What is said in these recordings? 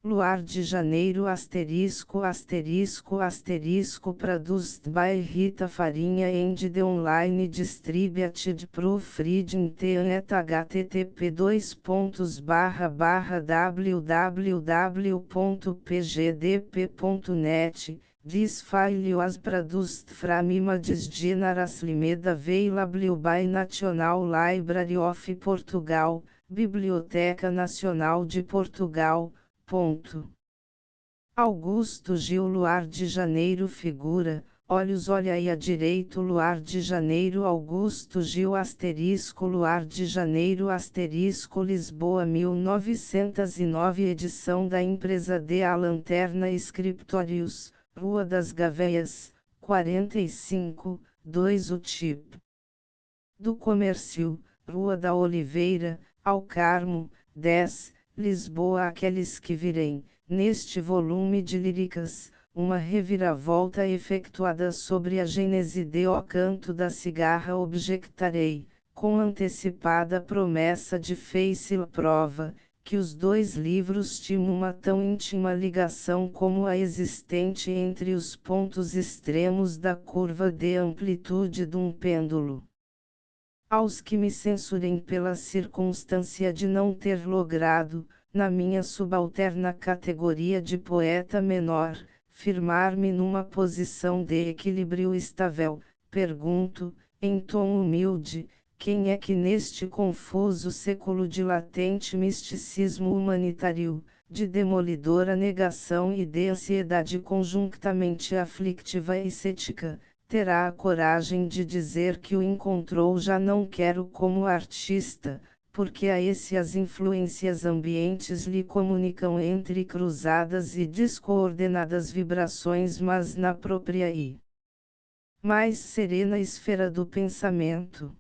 Luar de Janeiro *** produced by Rita Farinha and the online distributed proofreading at http://www.pgdp.net. This file was produced from images generously made available by National Library of Portugal, Biblioteca Nacional de Portugal. Augusto Gil Luar de Janeiro figura, olhos olha aí à direito Luar de Janeiro Augusto Gil Luar de Janeiro Lisboa 1909 edição da empresa de A Lanterna Escritórios, Rua das Gaveias, 45, 2 O tipo do Comércio, Rua da Oliveira, ao Carmo, 10, Lisboa Aqueles que virem, neste volume de líricas, uma reviravolta efetuada sobre a gênese de O Canto da Cigarra objectarei, com antecipada promessa de face-la prova, que os dois livros tinham uma tão íntima ligação como a existente entre os pontos extremos da curva de amplitude de um pêndulo. Aos que me censurem pela circunstância de não ter logrado, na minha subalterna categoria de poeta menor, firmar-me numa posição de equilíbrio estável, pergunto, em tom humilde, quem é que neste confuso século de latente misticismo humanitário, de demolidora negação e de ansiedade conjuntamente aflictiva e cética, terá a coragem de dizer que o encontrou já não quero como artista, porque a esse as influências ambientes lhe comunicam entre cruzadas e descoordenadas vibrações mas na própria e mais serena esfera do pensamento.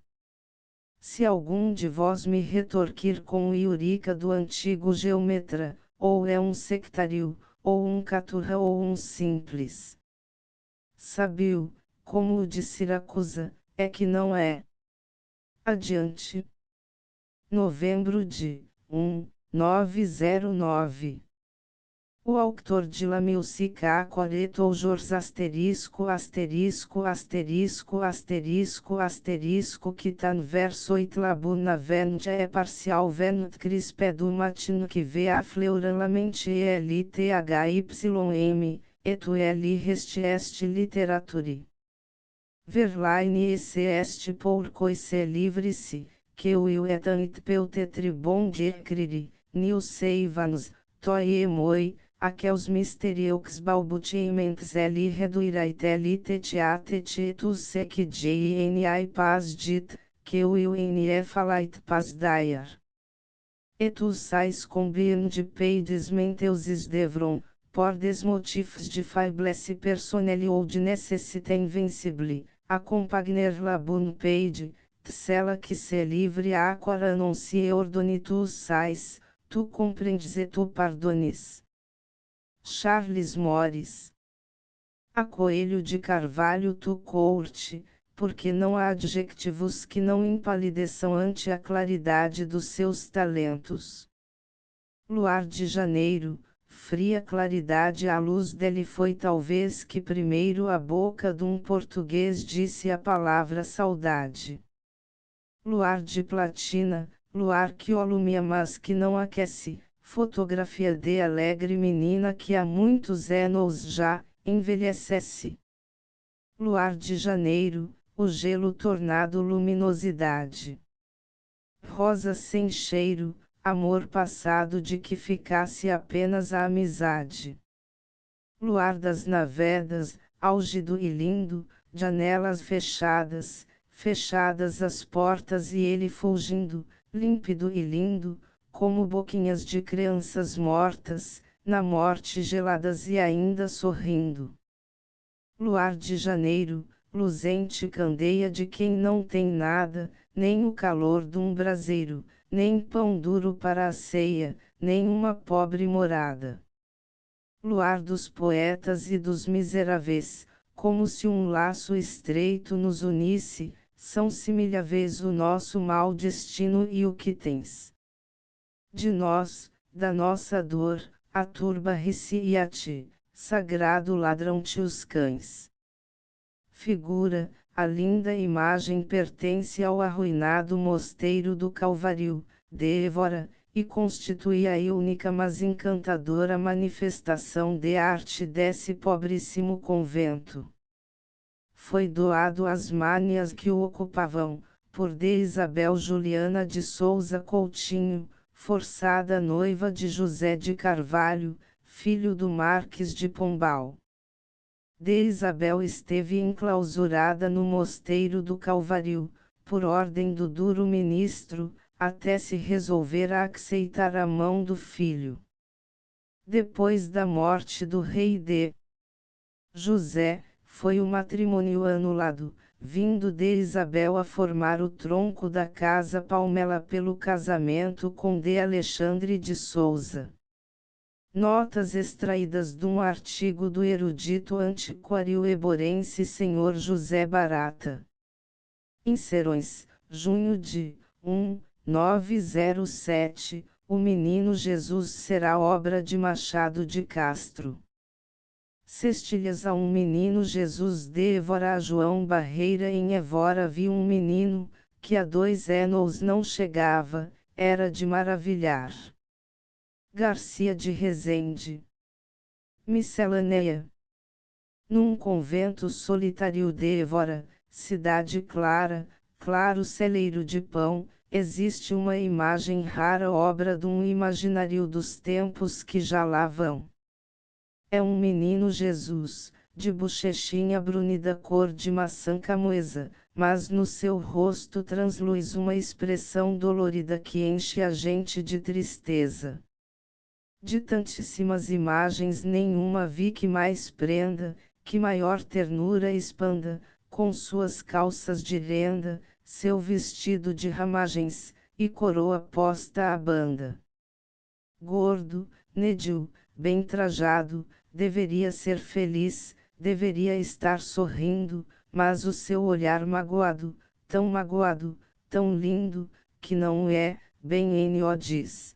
Se algum de vós me retorquir com o Eurica do antigo geometra, ou é um sectário, ou um caturra ou um simples sábio, como o de Siracusa, é que não é. Adiante. Novembro de 1909. O autor de La Musique à Corette ou jours que tan verso it la buna vente é parcial vent crispe du matin que vê a fleuran la mente LTHYM, et tu li reste est literature. Verlaine esse est pour coise livre-se, que o il est un peut-être bon d'écrire, new savans, toi et moi, aqueles mystérieux balbutiements li reduirait lit tous ce que j'ni pas dit, que o il n'y falait pas d'ailleurs. Et tous sais combien de pages menteuses devront, por des motifs de faiblesse personnelle ou de nécessité invincible, accompagner la bonne page, cela que se livre à quar annonce et ordonne tous sais, tu comprendes et tu pardones. Charles Morris. A Coelho de Carvalho tu courte, porque não há adjetivos que não empalideçam ante a claridade dos seus talentos. Luar de Janeiro, fria claridade à luz dele foi talvez que primeiro a boca de um português disse a palavra saudade. Luar de platina, luar que alumia mas que não aquece, fotografia de alegre menina que há muitos anos já envelhece. Luar de janeiro, o gelo tornado luminosidade. Rosa sem cheiro, amor passado de que ficasse apenas a amizade. Luar das navedas, álgido e lindo, janelas fechadas, fechadas as portas e ele fulgindo, límpido e lindo, como boquinhas de crianças mortas, na morte geladas e ainda sorrindo. Luar de janeiro, luzente candeia de quem não tem nada, nem o calor de um braseiro, nem pão duro para a ceia, nem uma pobre morada. Luar dos poetas e dos miseráveis, como se um laço estreito nos unisse, são similháveis o nosso mau destino e o que tens de nós, da nossa dor, a turba ri-se e a ti, sagrado ladrão-te os cães. Figura, a linda imagem pertence ao arruinado mosteiro do Calvário, de Évora, e constitui a única mas encantadora manifestação de arte desse pobríssimo convento. Foi doado às Mânias que o ocupavam, por D. Isabel Juliana de Souza Coutinho, forçada noiva de José de Carvalho, filho do Marques de Pombal. D. Isabel esteve enclausurada no mosteiro do Calvário, por ordem do duro ministro, até se resolver a aceitar a mão do filho. Depois da morte do rei D. José, foi o matrimônio anulado, vindo de Isabel a formar o tronco da casa Palmela pelo casamento com D. Alexandre de Souza. Notas extraídas de um artigo do erudito antiquário eborense Sr. José Barata. Inserções, junho de 1907, O Menino Jesus será obra de Machado de Castro. Cestilhas a um menino Jesus de Évora a João Barreira em Évora viu um menino, que a 2 anos não chegava, era de maravilhar. Garcia de Rezende. Miscelânea. Num convento solitário de Évora, cidade clara, claro celeiro de pão, existe uma imagem rara obra de um imaginário dos tempos que já lá vão. É um menino Jesus, de bochechinha brunida cor de maçã camoesa, mas no seu rosto transluz uma expressão dolorida que enche a gente de tristeza. De tantíssimas imagens nenhuma vi que mais prenda, que maior ternura expanda, com suas calças de renda, seu vestido de ramagens, e coroa posta à banda. Gordo, nédio, bem trajado, deveria ser feliz, deveria estar sorrindo, mas o seu olhar magoado, tão lindo, que não é, bem N.O. diz.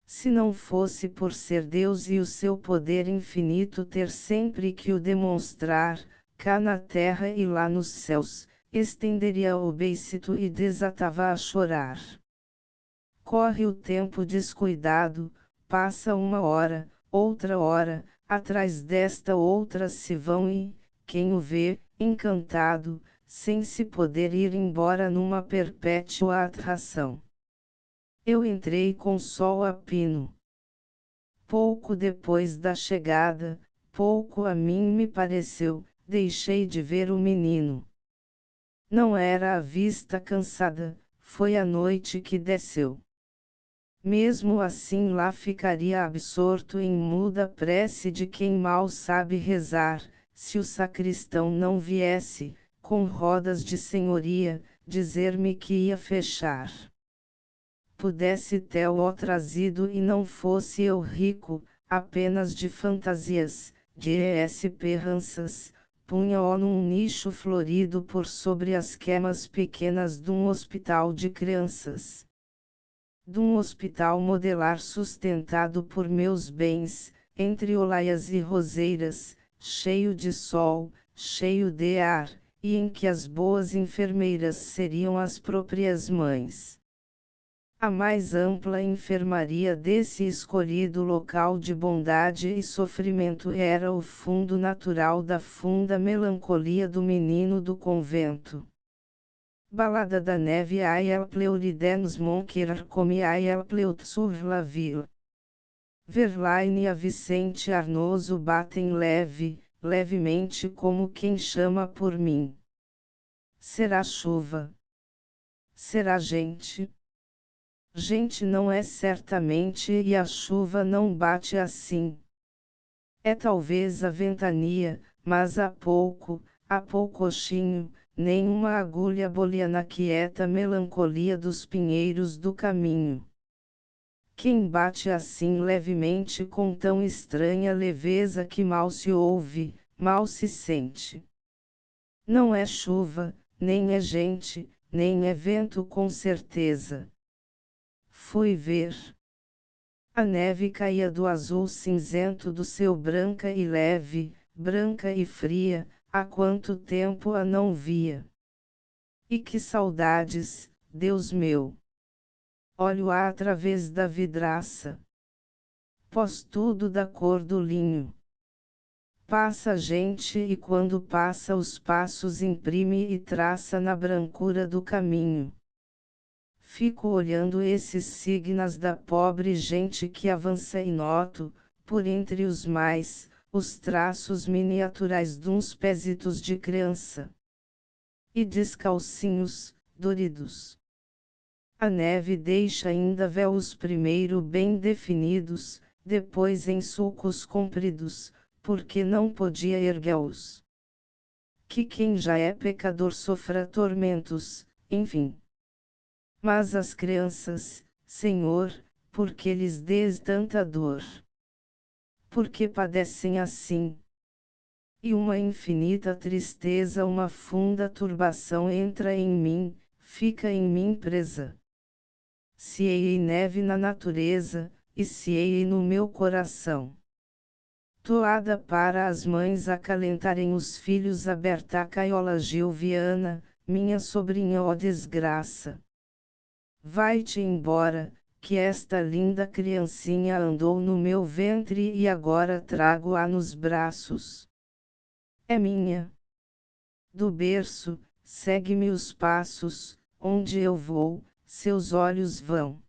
Se não fosse por ser Deus e o seu poder infinito ter sempre que o demonstrar, cá na terra e lá nos céus, estenderia o beiçito e desatava a chorar. Corre o tempo descuidado, passa uma hora, outra hora, atrás desta outra se vão e, quem o vê, encantado, sem se poder ir embora numa perpétua atração. Eu entrei com sol a pino. Pouco depois da chegada, pouco a mim me pareceu, deixei de ver o menino. Não era a vista cansada, foi a noite que desceu. Mesmo assim lá ficaria absorto em muda prece de quem mal sabe rezar, se o sacristão não viesse, com rodas de senhoria, dizer-me que ia fechar. Pudesse ter-o trazido e não fosse eu rico, apenas de fantasias, de esperanças, punha-o num nicho florido por sobre as camas pequenas de um hospital de crianças. De um hospital modelar sustentado por meus bens, entre olaias e roseiras, cheio de sol, cheio de ar, e em que as boas enfermeiras seriam as próprias mães. A mais ampla enfermaria desse escolhido local de bondade e sofrimento era o fundo natural da funda melancolia do menino do convento. Balada da neve el pleuridenos monquerar come el pleut sur la ville. Verlaine a Vicente Arnoso batem levemente como quem chama por mim. Será chuva? Será gente? Gente não é certamente e a chuva não bate assim. É talvez a ventania, mas há poucochinho, nenhuma agulha bolia na quieta melancolia dos pinheiros do caminho. Quem bate assim levemente com tão estranha leveza que mal se ouve, mal se sente. Não é chuva, nem é gente, nem é vento com certeza. Fui ver. A neve caía do azul cinzento do céu branca e leve, branca e fria, há quanto tempo a não via. E que saudades, Deus meu! Olho-a através da vidraça. Pós tudo da cor do linho. Passa a gente e quando passa os passos imprime e traça na brancura do caminho. Fico olhando esses signos da pobre gente que avança e noto, por entre os traços miniaturais d'uns pésitos de criança. E descalcinhos, doridos. A neve deixa ainda véus primeiro bem definidos, depois em sulcos compridos, porque não podia erguê-los. Que quem já é pecador sofra tormentos, enfim. Mas as crianças, Senhor, por que lhes dês tanta dor? Por que padecem assim? E uma infinita tristeza, uma funda turbação entra em mim, fica em mim presa. Se hei neve na natureza, e se hei no meu coração. Toada para as mães acalentarem os filhos, aberta a caiola Gilviana, minha sobrinha, ó desgraça. Vai-te embora, que esta linda criancinha andou no meu ventre e agora trago-a nos braços. É minha. Do berço, segue-me os passos, onde eu vou, seus olhos vão.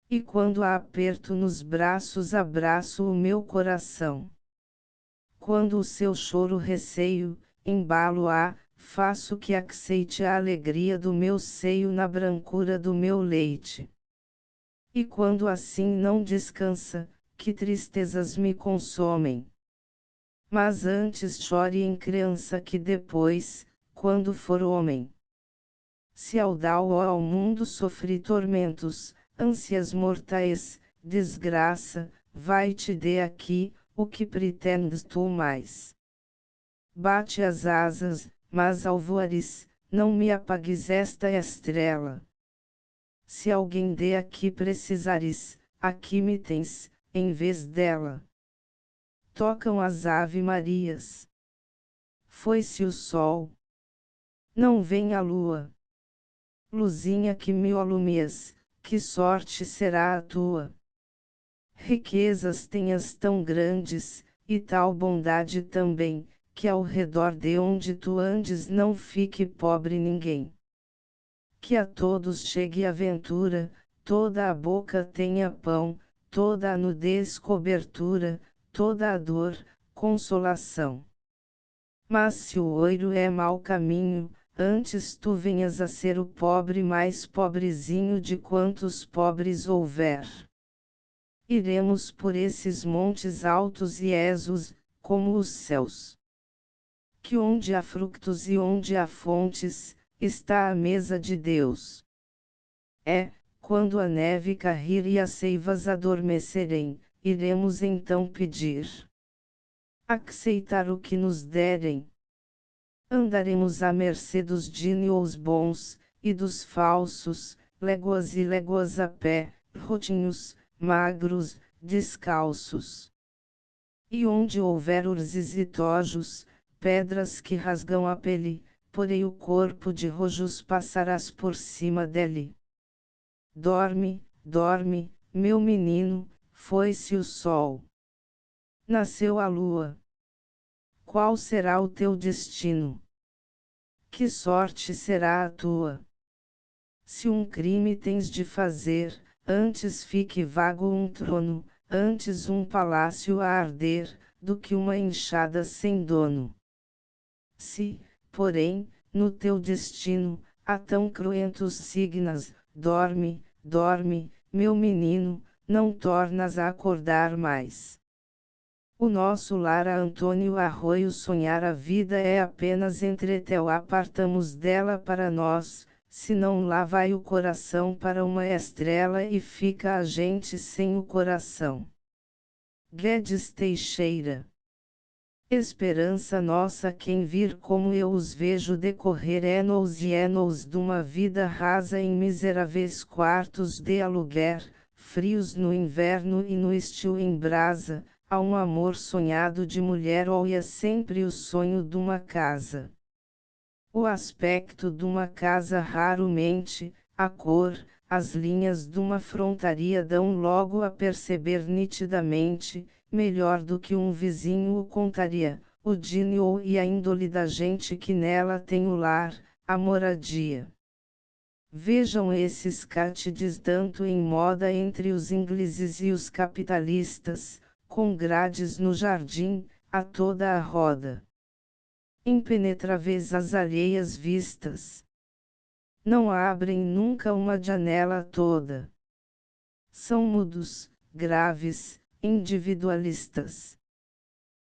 E quando a aperto nos braços, abraço o meu coração. Quando o seu choro receio, embalo-a, faço que aceite a alegria do meu seio na brancura do meu leite. E quando assim não descansa, que tristezas me consomem. Mas antes chore em criança que depois, quando for homem. Se ao ao mundo sofri tormentos, ânsias mortais, desgraça, vai-te de aqui, o que pretendes tu mais? Bate as asas, mas ao voares, não me apagues esta estrela. Se alguém de aqui precisares, aqui me tens, em vez dela. Tocam as ave-marias. Foi-se o sol. Não vem a lua. Luzinha que me alumias, que sorte será a tua? Riquezas tenhas tão grandes, e tal bondade também, que ao redor de onde tu andes não fique pobre ninguém. Que a todos chegue a ventura, toda a boca tenha pão, toda a nudez cobertura, toda a dor, consolação. Mas se o oiro é mau caminho, antes tu venhas a ser o pobre mais pobrezinho de quantos pobres houver. Iremos por esses montes altos e esos, como os céus. Que onde há frutos e onde há fontes, está a mesa de Deus. É, quando a neve cair e as seivas adormecerem, iremos então pedir. Aceitar o que nos derem. Andaremos à mercê dos dínios bons, e dos falsos, léguas e léguas a pé, rotinhos, magros, descalços. E onde houver urzes e tojos, pedras que rasgam a pele, porém o corpo de rojos passarás por cima dele. Dorme, dorme, meu menino, foi-se o sol. Nasceu a lua. Qual será o teu destino? Que sorte será a tua? Se um crime tens de fazer, antes fique vago um trono, antes um palácio a arder, do que uma enxada sem dono. Se, porém, no teu destino, há tão cruentos signos, dorme, dorme, meu menino, não tornas a acordar mais. O nosso lar a Antônio Arroio sonhar a vida é apenas entretel apartamos dela para nós, senão lá vai o coração para uma estrela e fica a gente sem o coração. Guedes Teixeira. Esperança nossa quem vir como eu os vejo decorrer anos e anos de uma vida rasa em miseráveis quartos de aluguer, frios no inverno e no estio em brasa, há um amor sonhado de mulher ou é sempre o sonho de uma casa. O aspecto de uma casa raramente, a cor, as linhas de uma frontaria dão logo a perceber nitidamente, melhor do que um vizinho o contaria, o gênio e a índole da gente que nela tem o lar, a moradia. Vejam esses cátides tanto em moda entre os ingleses e os capitalistas, com grades no jardim, a toda a roda. Impenetráveis as alheias vistas. Não abrem nunca uma janela toda. São mudos, graves, individualistas.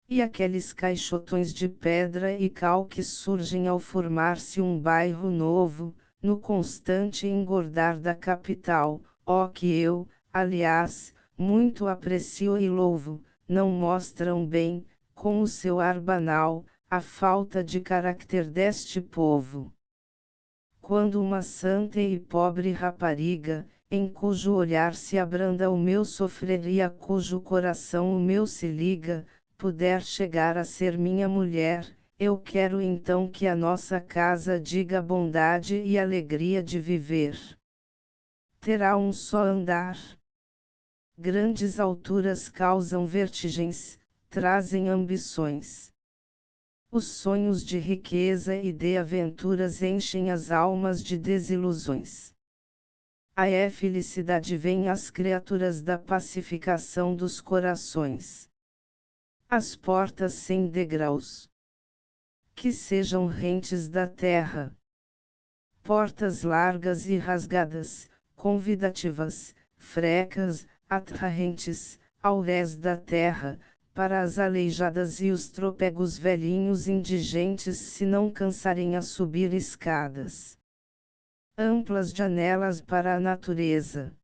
E aqueles caixotões de pedra e cal que surgem ao formar-se um bairro novo, no constante engordar da capital, ó que eu, aliás, muito aprecio e louvo, não mostram bem, com o seu ar banal, a falta de caráter deste povo. Quando uma santa e pobre rapariga, em cujo olhar se abranda o meu sofrer e a cujo coração o meu se liga, puder chegar a ser minha mulher, eu quero então que a nossa casa diga bondade e alegria de viver. Terá um só andar. Grandes alturas causam vertigens, trazem ambições. Os sonhos de riqueza e de aventuras enchem as almas de desilusões. A felicidade vem às criaturas da pacificação dos corações. As portas sem degraus. Que sejam rentes da terra. Portas largas e rasgadas, convidativas, frecas, atraentes, aurés da terra, para as aleijadas e os trôpegos velhinhos indigentes se não cansarem a subir escadas. Amplas janelas para a natureza.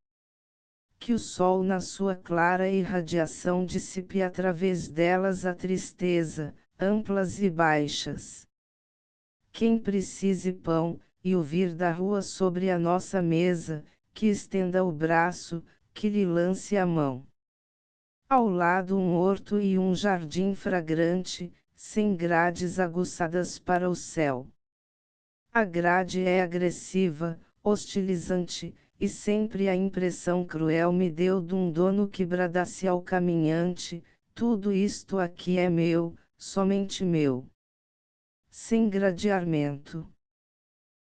Que o sol na sua clara irradiação dissipe através delas a tristeza, amplas e baixas. Quem precise pão, e o vir da rua sobre a nossa mesa, que estenda o braço, que lhe lance a mão. Ao lado um horto e um jardim fragrante, sem grades aguçadas para o céu. A grade é agressiva, hostilizante, e sempre a impressão cruel me deu de um dono que bradasse ao caminhante: tudo isto aqui é meu, somente meu. Sem gradeamento.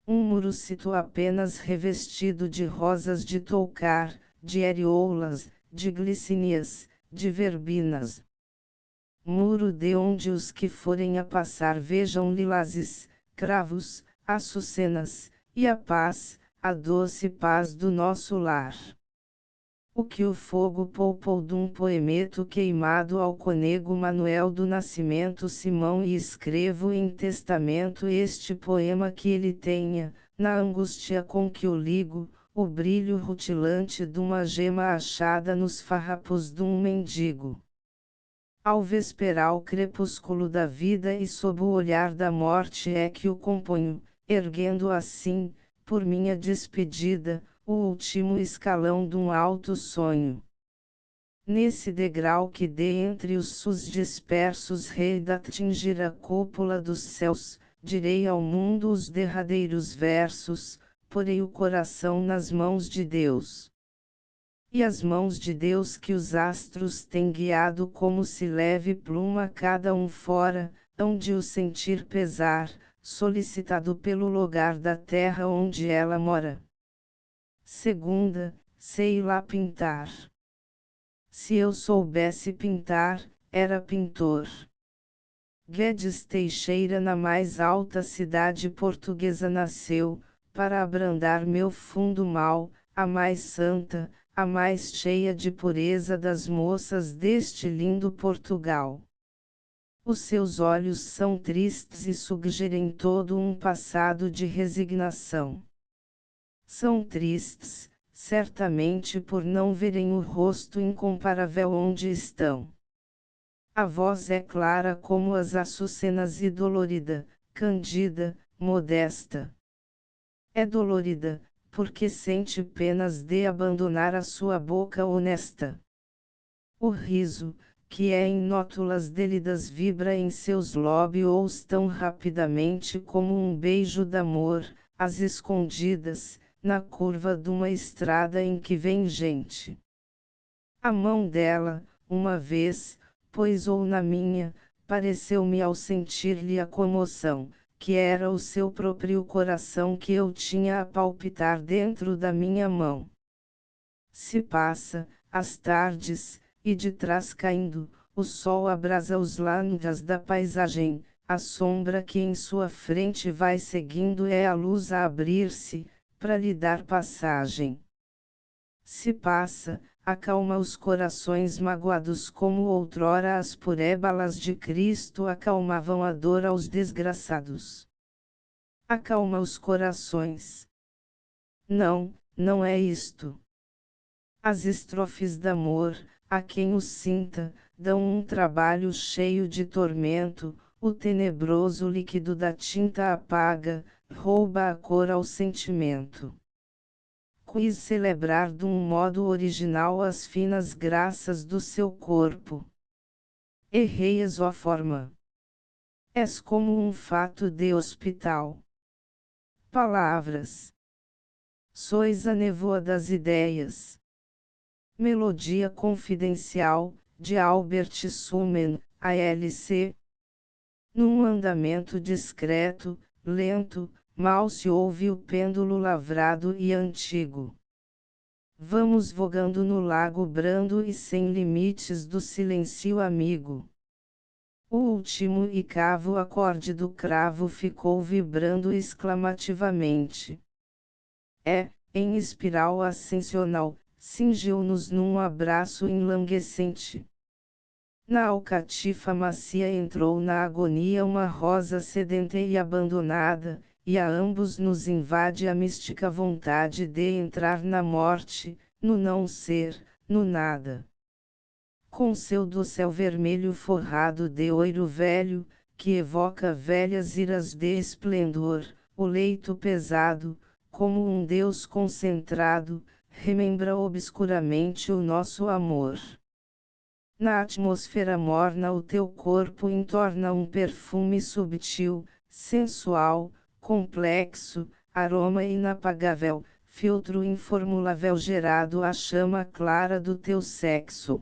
Um murocito apenas revestido de rosas de toucar, de areolas, de glicínias, de verbinas. Muro de onde os que forem a passar vejam lilazes, cravos, açucenas, e a paz, a doce paz do nosso lar. O que o fogo poupou de um poemeto queimado ao conego Manuel do Nascimento Simão, e escrevo em testamento este poema que ele tenha, na angústia com que o ligo, o brilho rutilante de uma gema achada nos farrapos de um mendigo. Ao vesperal crepúsculo da vida e sob o olhar da morte é que o componho, erguendo assim, por minha despedida, o último escalão de um alto sonho. Nesse degrau que dê entre os sus dispersos rei de atingir a cúpula dos céus, direi ao mundo os derradeiros versos, porei o coração nas mãos de Deus. E as mãos de Deus que os astros têm guiado como se leve pluma cada um fora, hão de o sentir pesar, solicitado pelo lugar da terra onde ela mora. Segunda, sei lá pintar. Se eu soubesse pintar, era pintor. Guedes Teixeira, na mais alta cidade portuguesa nasceu, para abrandar meu fundo mal, a mais santa, a mais cheia de pureza das moças deste lindo Portugal. Os seus olhos são tristes e sugerem todo um passado de resignação. São tristes, certamente por não verem o rosto incomparável onde estão. A voz é clara como as açucenas e dolorida, candida, modesta. É dolorida, porque sente penas de abandonar a sua boca honesta. O riso, que é em nótulas délidas vibra em seus lábios tão rapidamente como um beijo d'amor, às escondidas, na curva de uma estrada em que vem gente. A mão dela, uma vez, poisou na minha, pareceu-me ao sentir-lhe a comoção, que era o seu próprio coração que eu tinha a palpitar dentro da minha mão. Se passa, às tardes, e de trás caindo, o sol abrasa os lânguidas da paisagem, a sombra que em sua frente vai seguindo é a luz a abrir-se, para lhe dar passagem. Se passa, acalma os corações magoados como outrora as purébalas de Cristo acalmavam a dor aos desgraçados. Acalma os corações. Não, não é isto. As estrofes d'amor, a quem os sinta, dão um trabalho cheio de tormento, o tenebroso líquido da tinta apaga, rouba a cor ao sentimento. Quis celebrar de um modo original as finas graças do seu corpo. Erreias ó forma. És como um fato de hospital. Palavras. Sois a névoa das ideias. Melodia Confidencial, de Albert Schumann, ALC. Num andamento discreto, lento, mal se ouve o pêndulo lavrado e antigo. Vamos vogando no lago brando e sem limites do silêncio amigo. O último e cavo acorde do cravo ficou vibrando exclamativamente. Em espiral ascensional, cingiu-nos num abraço enlanguescente. Na alcatifa macia entrou na agonia uma rosa sedenta e abandonada, e a ambos nos invade a mística vontade de entrar na morte, no não ser, no nada. Com seu dossel vermelho forrado de ouro velho, que evoca velhas iras de esplendor, o leito pesado, como um Deus concentrado, remembra obscuramente o nosso amor. Na atmosfera morna o teu corpo entorna um perfume subtil, sensual, complexo, aroma inapagável, filtro informulável gerado à chama clara do teu sexo.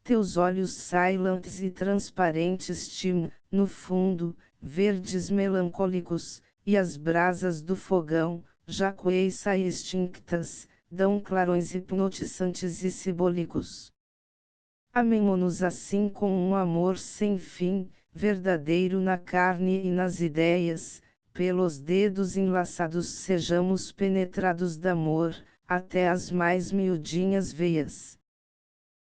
Teus olhos silentes e transparentes no fundo, verdes melancólicos, e as brasas do fogão, já coeça e extinctas, dão clarões hipnotizantes e simbólicos. Amemo-nos assim com um amor sem fim, verdadeiro na carne e nas ideias, pelos dedos enlaçados sejamos penetrados d'amor, até as mais miudinhas veias.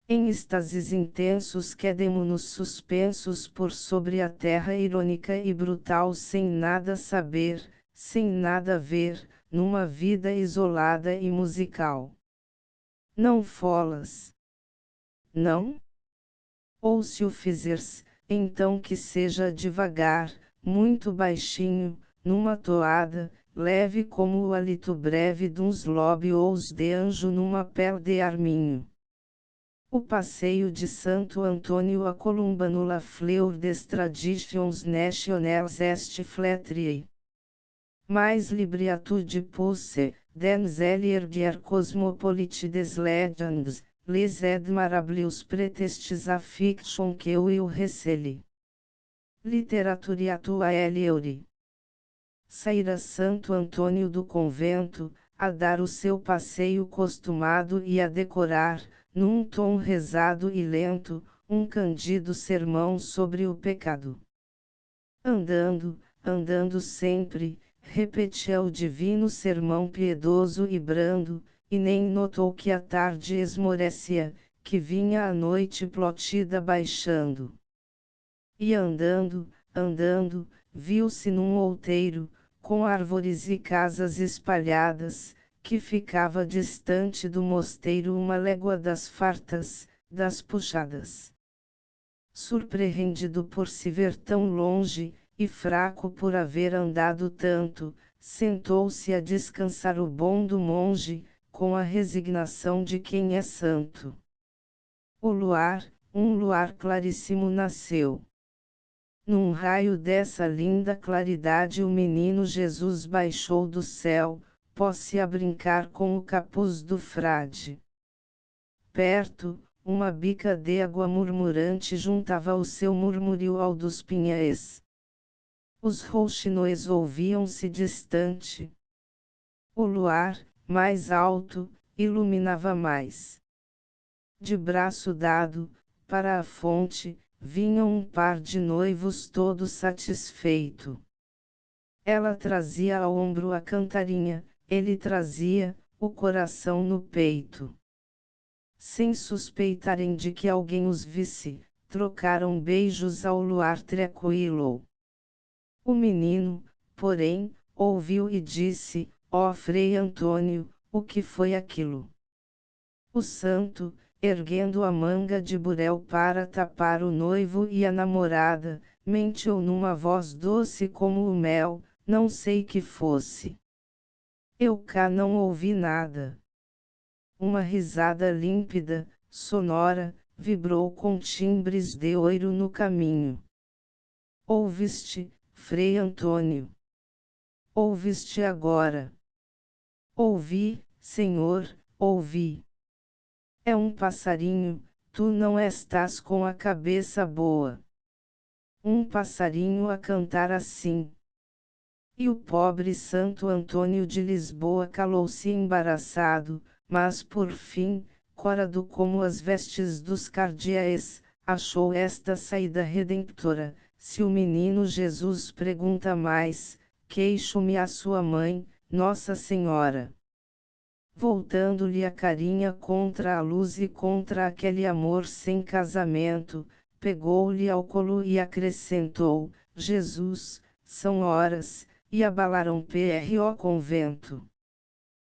Em êxtases intensos quedemo-nos suspensos por sobre a terra irônica e brutal sem nada saber, sem nada ver, numa vida isolada e musical. Não folas. Não? Ou se o fizeres, então que seja devagar, muito baixinho, numa toada, leve como o hálito breve d'uns lóbios de anjo numa pele de arminho. O passeio de Santo Antônio a Columba no La Fleur des Traditions Nationales est flatterie. Mais libriatude pousse, dans l'herbière cosmopolite des legends, les admirables pretextes à fiction que eu receli. Literaturiatua Euri. Saíra Santo Antônio do convento, a dar o seu passeio costumado e a decorar, num tom rezado e lento, um candido sermão sobre o pecado. Andando, andando sempre, repetia o divino sermão piedoso e brando, e nem notou que a tarde esmorecia, que vinha a noite plotida baixando. E andando, andando, viu-se num outeiro, com árvores e casas espalhadas, que ficava distante do mosteiro uma légua das fartas, das puxadas. Surpreendido por se ver tão longe, e fraco por haver andado tanto, sentou-se a descansar o bom do monge, com a resignação de quem é santo. Um luar claríssimo nasceu. Num raio dessa linda claridade o menino Jesus baixou do céu, pôs-se a brincar com o capuz do frade. Perto, uma bica de água murmurante juntava o seu murmúrio ao dos pinhais. Os rouxinóis ouviam-se distante. O luar, mais alto, iluminava mais. De braço dado, para a fonte, vinha um par de noivos todo satisfeito. Ela trazia ao ombro a cantarinha, ele trazia o coração no peito. Sem suspeitarem de que alguém os visse, trocaram beijos ao luar tranquilo. O menino, porém, ouviu e disse: ó Frei Antônio, o que foi aquilo? O santo, erguendo a manga de burel para tapar o noivo e a namorada, mentiu numa voz doce como o mel: não sei que fosse. Eu cá não ouvi nada. Uma risada límpida, sonora, vibrou com timbres de ouro no caminho. Ouviste, Frei Antônio? Ouviste agora? Ouvi, Senhor, ouvi. É um passarinho, tu não estás com a cabeça boa. Um passarinho a cantar assim. E o pobre Santo Antônio de Lisboa calou-se embaraçado, mas por fim, corado como as vestes dos cardeais, achou esta saída redemptora: se o menino Jesus pergunta mais, queixo-me a sua mãe, Nossa Senhora. Voltando-lhe a carinha contra a luz e contra aquele amor sem casamento, pegou-lhe ao colo e acrescentou: Jesus, são horas, e abalaram pro convento.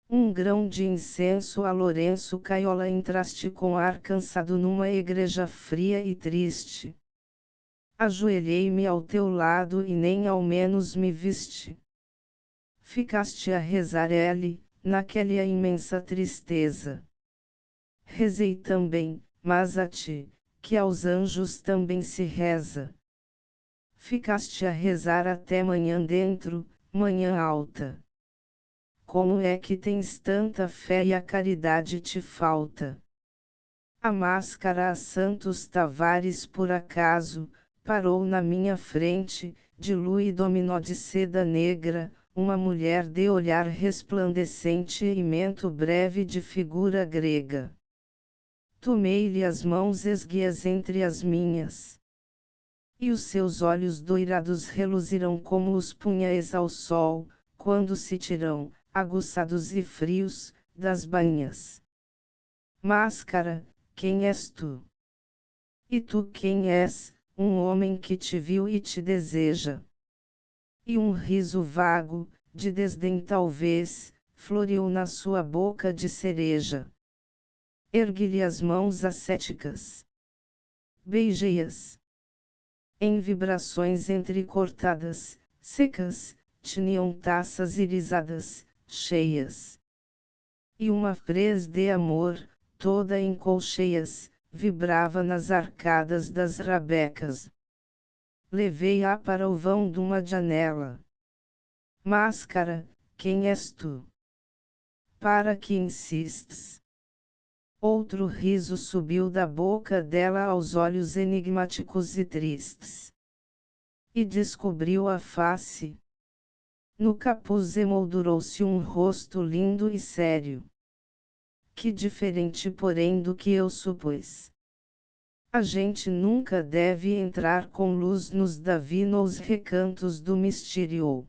Um grão de incenso a Lourenço Caiola entraste com ar cansado numa igreja fria e triste. Ajoelhei-me ao teu lado e nem ao menos me viste. Ficaste a rezar ele, naquela imensa tristeza. Rezei também, mas a ti, que aos anjos também se reza. Ficaste a rezar até manhã dentro, manhã alta. Como é que tens tanta fé e a caridade te falta? A máscara a Santos Tavares por acaso, parou na minha frente, de lua e dominó de seda negra, uma mulher de olhar resplandecente e mento breve de figura grega. Tomei-lhe as mãos esguias entre as minhas. E os seus olhos doirados reluziram como os punhais ao sol, quando se tiram, aguçados e frios, das bainhas. Máscara, quem és tu? E tu quem és? Um homem que te viu e te deseja. E um riso vago, de desdém talvez, floreou na sua boca de cereja. Ergui-lhe as mãos ascéticas. Beijei-as. Em vibrações entrecortadas, secas, tinham taças irisadas, cheias. E uma presa de amor, toda em colcheias, vibrava nas arcadas das rabecas. Levei-a para o vão de uma janela. Máscara, quem és tu? Para que insistes? Outro riso subiu da boca dela aos olhos enigmáticos e tristes. E descobriu a face. No capuz emoldurou-se um rosto lindo e sério. Que diferente porém do que eu supus. A gente nunca deve entrar com luz nos davinos recantos do mistério.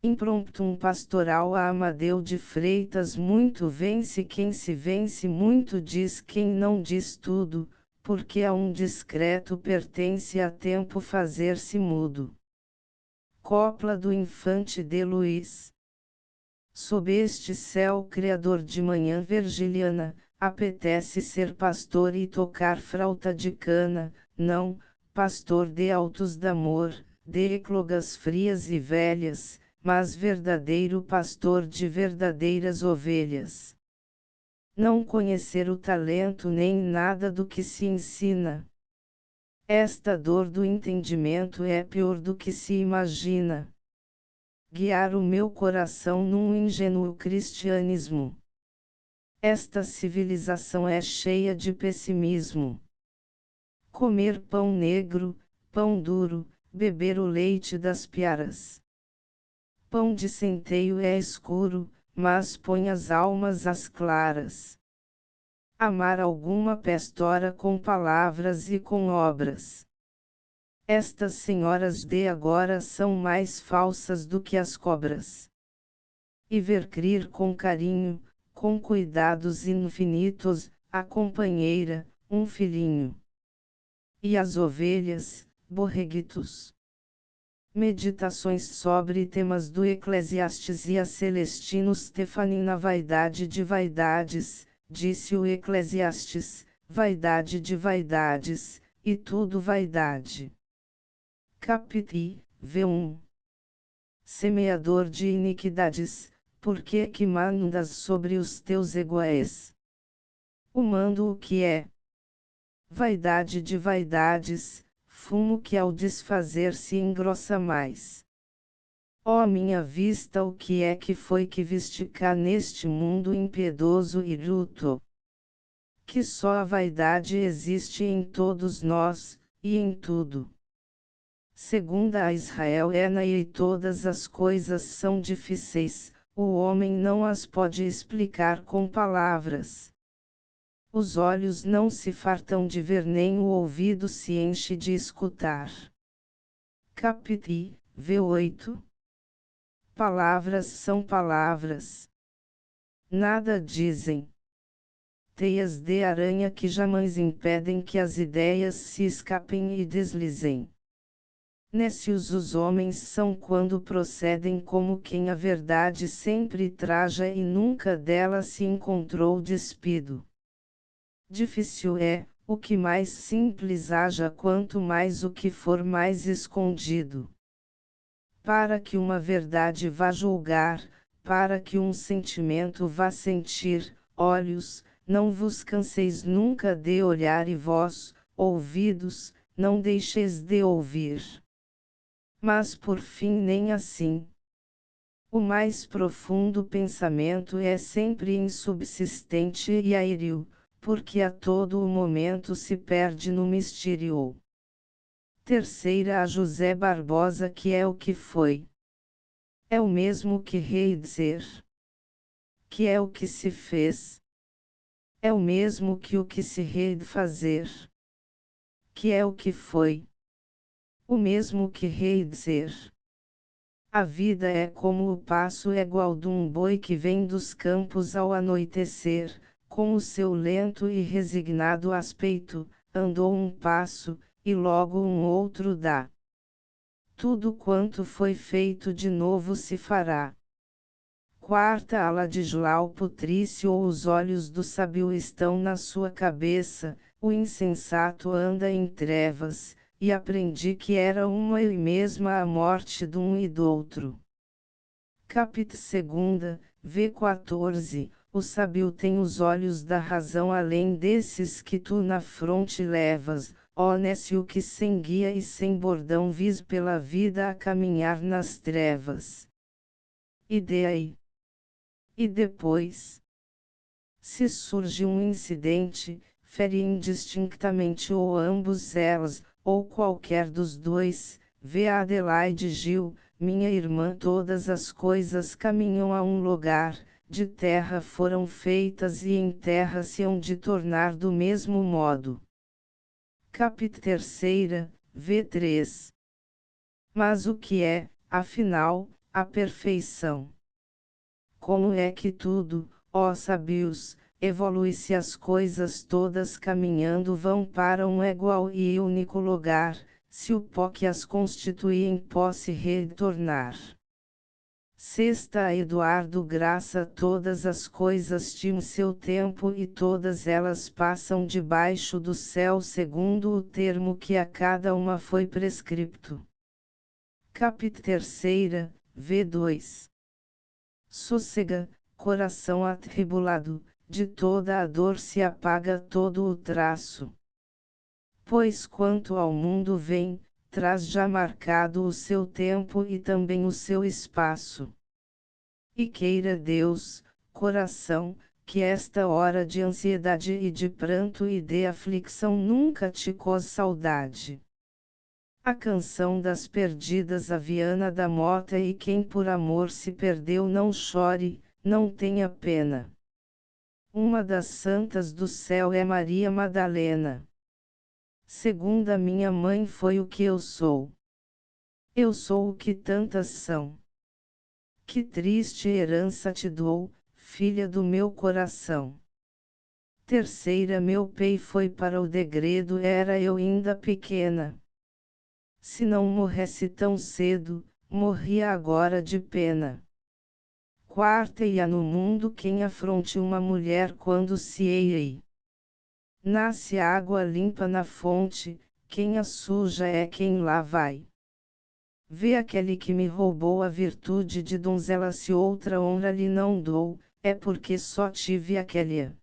Impromptum pastoral a Amadeu de Freitas. Muito vence quem se vence, muito diz quem não diz tudo, porque a um discreto pertence a tempo fazer-se mudo. Copla do Infante de Luís. Sob este céu criador de manhã virgiliana, apetece ser pastor e tocar flauta de cana, não, pastor de altos d'amor, de eclogas frias e velhas, mas verdadeiro pastor de verdadeiras ovelhas. Não conhecer o talento nem nada do que se ensina. Esta dor do entendimento é pior do que se imagina. Guiar o meu coração num ingênuo cristianismo. Esta civilização é cheia de pessimismo. Comer pão negro, pão duro, beber o leite das piaras. Pão de centeio é escuro, mas põe as almas às claras. Amar alguma pastora com palavras e com obras. Estas senhoras de agora são mais falsas do que as cobras. E ver crer com carinho, com cuidados infinitos, a companheira, um filhinho. E as ovelhas, borreguitos. Meditações sobre temas do Eclesiastes e a Celestino Stefanina. Vaidade de vaidades, disse o Eclesiastes, vaidade de vaidades, e tudo vaidade. Capítulo V1. Semeador de iniquidades, por que que mandas sobre os teus iguais? O mando o que é? Vaidade de vaidades, fumo que ao desfazer se engrossa mais. Ó minha vista, o que é que foi que viste cá neste mundo impiedoso e luto? Que só a vaidade existe em todos nós, e em tudo. Segunda a Israel e todas as coisas são difíceis, o homem não as pode explicar com palavras. Os olhos não se fartam de ver nem o ouvido se enche de escutar. Capítulo V8. Palavras são palavras. Nada dizem. Teias de aranha que jamais impedem que as ideias se escapem e deslizem. Nécios os homens são quando procedem como quem a verdade sempre traja e nunca dela se encontrou despido. Difícil é, o que mais simples haja quanto mais o que for mais escondido. Para que uma verdade vá julgar, para que um sentimento vá sentir, olhos, não vos canseis nunca de olhar e vós, ouvidos, não deixeis de ouvir. Mas por fim nem assim. O mais profundo pensamento é sempre insubsistente e aéreo, porque a todo o momento se perde no mistério. Terceira a José Barbosa. Que é o que foi? É o mesmo que rei dizer. Que é o que se fez? É o mesmo que o que se rei de fazer. Que é o que foi? O mesmo que rei dizer. A vida é como o passo igual de um boi que vem dos campos ao anoitecer, com o seu lento e resignado aspecto, andou um passo, e logo um outro dá. Tudo quanto foi feito de novo se fará. Quarta a Ladislau Patrício. Os olhos do sábio estão na sua cabeça, o insensato anda em trevas, e aprendi que era uma e mesma a morte de um e do outro. Capítulo 2, V14. O sábio tem os olhos da razão além desses que tu na fronte levas, ó nécio que sem guia e sem bordão vis pela vida a caminhar nas trevas. E daí? E depois? Se surge um incidente, fere indistintamente ou ambos elas, ou qualquer dos dois, vê a Adelaide Gil, minha irmã. Todas as coisas caminham a um lugar, de terra foram feitas e em terra se hão de tornar do mesmo modo. Capítulo 3, V3. Mas o que é, afinal, a perfeição? Como é que tudo, ó sábios, evolui-se as coisas todas caminhando vão para um igual e único lugar, se o pó que as constitui em pó se retornar. Sexta a Eduardo Graça. Todas as coisas tinham seu tempo e todas elas passam debaixo do céu segundo o termo que a cada uma foi prescrito. Capítulo 3, V2. Sossega, coração atribulado, de toda a dor se apaga todo o traço. Pois quanto ao mundo vem, traz já marcado o seu tempo e também o seu espaço. E queira Deus, coração, que esta hora de ansiedade e de pranto e de aflição nunca te cause saudade. A canção das perdidas a Viana da Mota. E quem por amor se perdeu não chore, não tenha pena. Uma das santas do céu é Maria Madalena. Segunda minha mãe foi o que eu sou. Eu sou o que tantas são. Que triste herança te dou, filha do meu coração. Terceira meu pei foi para o degredo, era eu ainda pequena. Se não morresse tão cedo, morria agora de pena. Quarta e há no mundo quem afronte uma mulher quando se ei. Nasce água limpa na fonte, quem a suja é quem lá vai. Vê aquele que me roubou a virtude de donzela, se outra honra lhe não dou, é porque só tive aquela.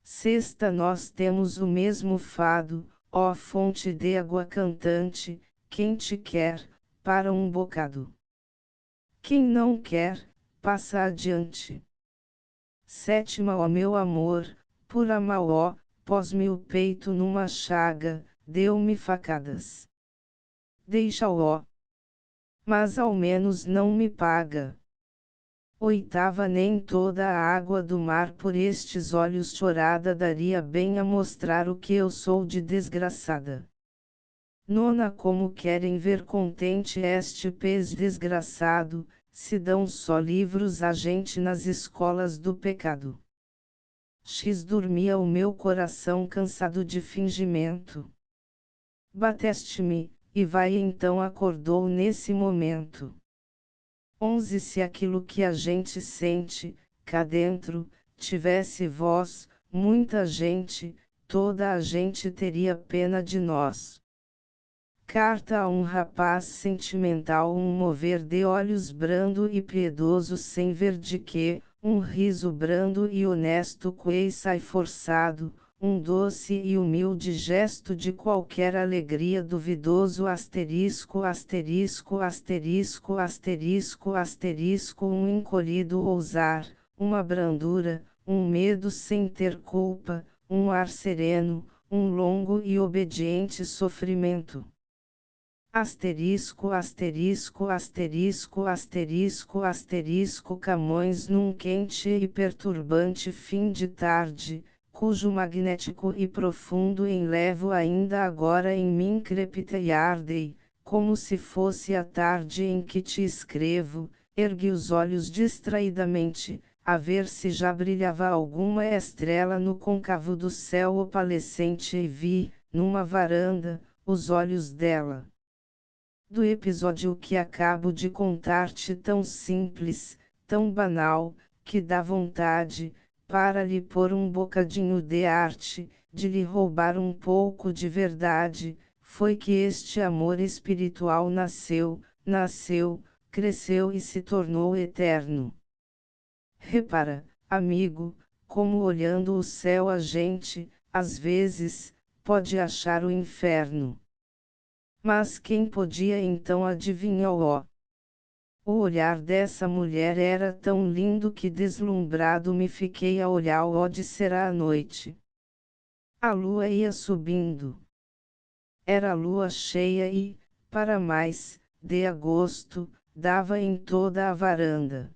Sexta nós temos o mesmo fado, ó fonte de água cantante, quem te quer, para um bocado. Quem não quer, passa adiante. Sétima ó meu amor, por amar ó, pós-me o peito numa chaga, deu-me facadas. Deixa-o ó. Mas ao menos não me paga. Oitava nem toda a água do mar por estes olhos chorada daria bem a mostrar o que eu sou de desgraçada. Nona como querem ver contente este pez desgraçado, se dão só livros a gente nas escolas do pecado. X dormia o meu coração cansado de fingimento. Bateste-me, e vai então acordou nesse momento. 11 Se aquilo que a gente sente, cá dentro, tivesse voz, muita gente, toda a gente teria pena de nós. Carta a um rapaz sentimental. Um mover de olhos brando e piedoso sem ver de que, um riso brando e honesto que sai forçado, um doce e humilde gesto de qualquer alegria duvidoso asterisco asterisco asterisco asterisco asterisco um encolhido ousar, uma brandura, um medo sem ter culpa, um ar sereno, um longo e obediente sofrimento. Asterisco asterisco asterisco asterisco asterisco Camões num quente e perturbante fim de tarde, cujo magnético e profundo enlevo ainda agora em mim crepita e arde, como se fosse a tarde em que te escrevo, ergui os olhos distraidamente, a ver se já brilhava alguma estrela no côncavo do céu opalescente e vi, numa varanda, os olhos dela. Do episódio que acabo de contar-te tão simples, tão banal, que dá vontade, para lhe pôr um bocadinho de arte, de lhe roubar um pouco de verdade, foi que este amor espiritual nasceu, cresceu e se tornou eterno. Repara, amigo, como olhando o céu a gente, às vezes, pode achar o inferno. Mas quem podia então adivinhar-o? O olhar dessa mulher era tão lindo que deslumbrado me fiquei a olhar-o de será a noite. A lua ia subindo. Era lua cheia e, para mais, de agosto, dava em toda a varanda.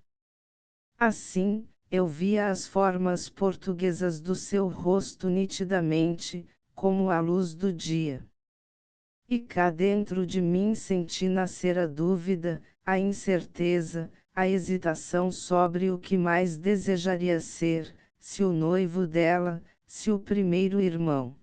Assim, eu via as formas portuguesas do seu rosto nitidamente, como a luz do dia. E cá dentro de mim senti nascer a dúvida, a incerteza, a hesitação sobre o que mais desejaria ser, se o noivo dela, se o primeiro irmão.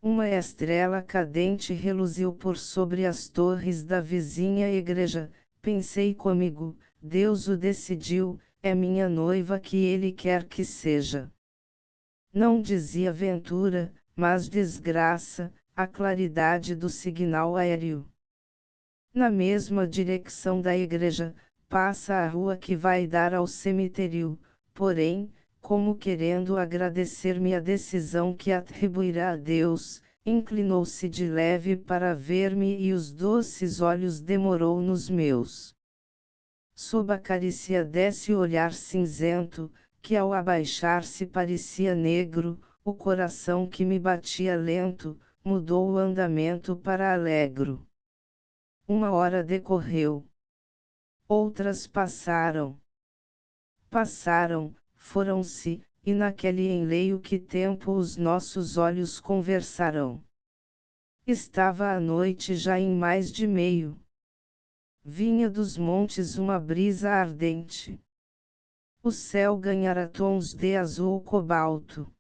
Uma estrela cadente reluziu por sobre as torres da vizinha igreja, pensei comigo, Deus o decidiu, é minha noiva que ele quer que seja. Não dizia ventura, mas desgraça, a claridade do sinal aéreo. Na mesma direção da igreja, passa a rua que vai dar ao cemitério, porém, como querendo agradecer-me a decisão que atribuirá a Deus, inclinou-se de leve para ver-me e os doces olhos demorou nos meus. Sob a carícia desse olhar cinzento, que ao abaixar-se parecia negro, o coração que me batia lento, mudou o andamento para alegro. Uma hora decorreu. Outras passaram. Passaram, foram-se, e naquele enleio que tempo os nossos olhos conversarão. Estava a noite já em mais de meio. Vinha dos montes uma brisa ardente. O céu ganhara tons de azul cobalto.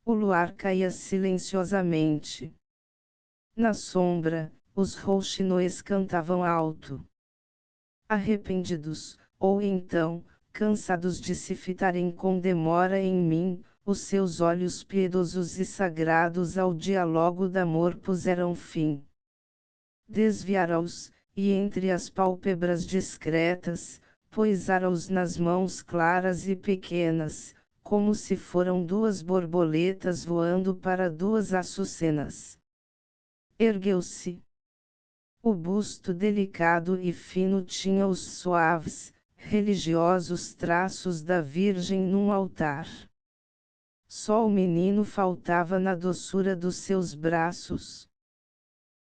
O luar caía silenciosamente. Na sombra, os rouxinoes cantavam alto. Arrependidos, ou então, cansados de se fitarem com demora em mim, os seus olhos piedosos e sagrados ao diálogo d'amor puseram fim. Desviara-os, e entre as pálpebras discretas, poisara-os nas mãos claras e pequenas, como se foram duas borboletas voando para duas açucenas. Ergueu-se. O busto delicado e fino tinha os suaves, religiosos traços da Virgem num altar. Só o menino faltava na doçura dos seus braços.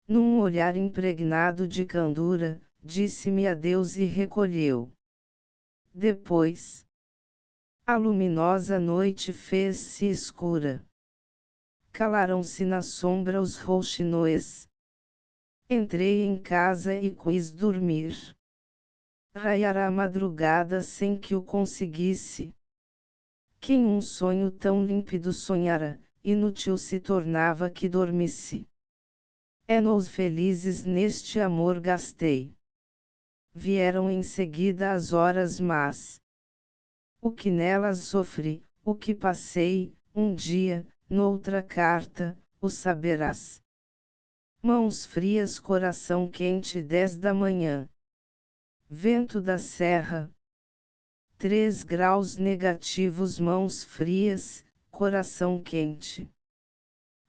Num olhar impregnado de candura, disse-me adeus e recolheu. Depois, a luminosa noite fez-se escura. Calaram-se na sombra os rouxinoes. Entrei em casa e quis dormir. Raiara a madrugada sem que o conseguisse. Quem um sonho tão límpido sonhara, inútil se tornava que dormisse. Anos felizes neste amor gastei. Vieram em seguida as horas más. O que nelas sofri, o que passei, um dia, noutra carta, o saberás. Mãos frias, coração quente, 10 da manhã. Vento da serra. 3 graus negativos, mãos frias, coração quente.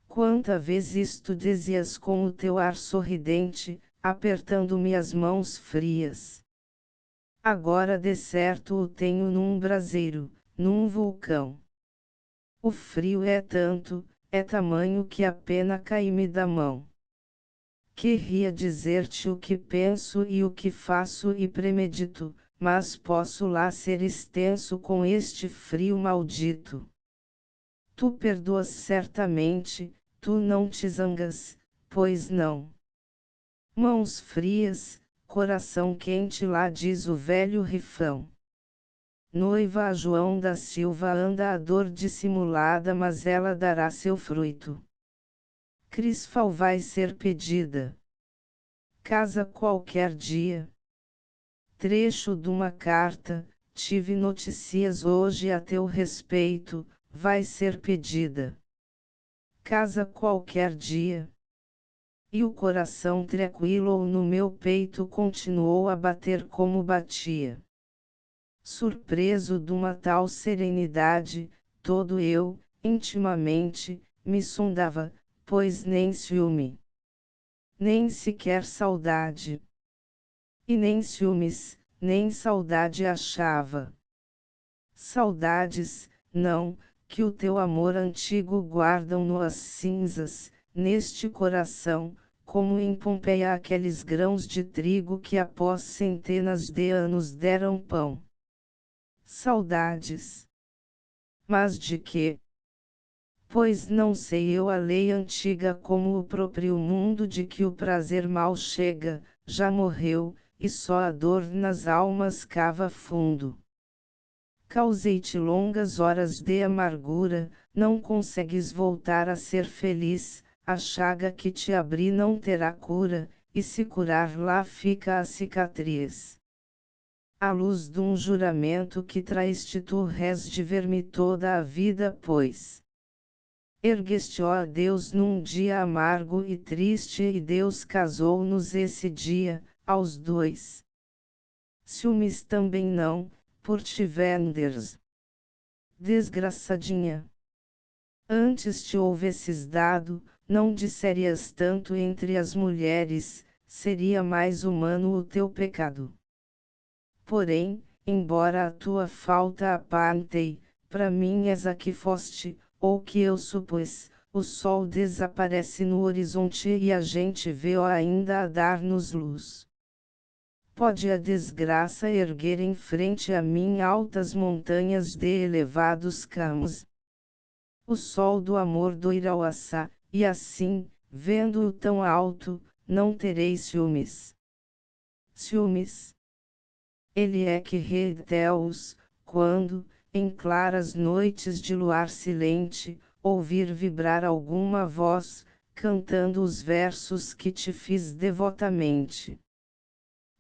Quanta vez isto dizias com o teu ar sorridente, apertando-me as mãos frias. Agora de certo o tenho num braseiro, num vulcão. O frio é tanto, é tamanho que a pena cai-me da mão. Querria dizer-te o que penso e o que faço e premedito, mas posso lá ser extenso com este frio maldito. Tu perdoas certamente, tu não te zangas, pois não. Mãos frias, coração quente, lá diz o velho rifão. Noiva a João da Silva anda a dor dissimulada, mas ela dará seu fruto. Crisfal vai ser pedida. Casa qualquer dia. Trecho de uma carta, tive notícias hoje a teu respeito, vai ser pedida. Casa qualquer dia. E o coração tranquilo no meu peito continuou a bater como batia. Surpreso de uma tal serenidade, todo eu, intimamente, me sondava, pois nem ciúme, nem sequer saudade. E nem ciúmes, nem saudade achava. Saudades, não, que o teu amor antigo guardam-no as cinzas, neste coração, como em Pompeia aqueles grãos de trigo que após centenas de anos deram pão. Saudades. Mas de quê? Pois não sei eu a lei antiga como o próprio mundo de que o prazer mal chega, já morreu, e só a dor nas almas cava fundo. Causei-te longas horas de amargura, não consegues voltar a ser feliz, a chaga que te abri não terá cura, e se curar lá fica a cicatriz. À luz de um juramento que traíste tu rés de ver-me toda a vida, pois Ergueste, ó Deus, num dia amargo e triste, e Deus casou-nos esse dia, aos dois. Ciúmes também não, por te venderes. Desgraçadinha. Antes te houvesses dado, não disserias tanto entre as mulheres, seria mais humano o teu pecado. Porém, embora a tua falta aparentei, para mim és a que foste, ou que eu supus, o sol desaparece no horizonte e a gente vê-o ainda a dar-nos luz. Pode a desgraça erguer em frente a mim altas montanhas de elevados campos. O sol do amor doirá-o-á, e assim, vendo-o tão alto, não tereis ciúmes. Ciúmes. Ele é que retém-os, quando, em claras noites de luar silente, ouvir vibrar alguma voz, cantando os versos que te fiz devotamente.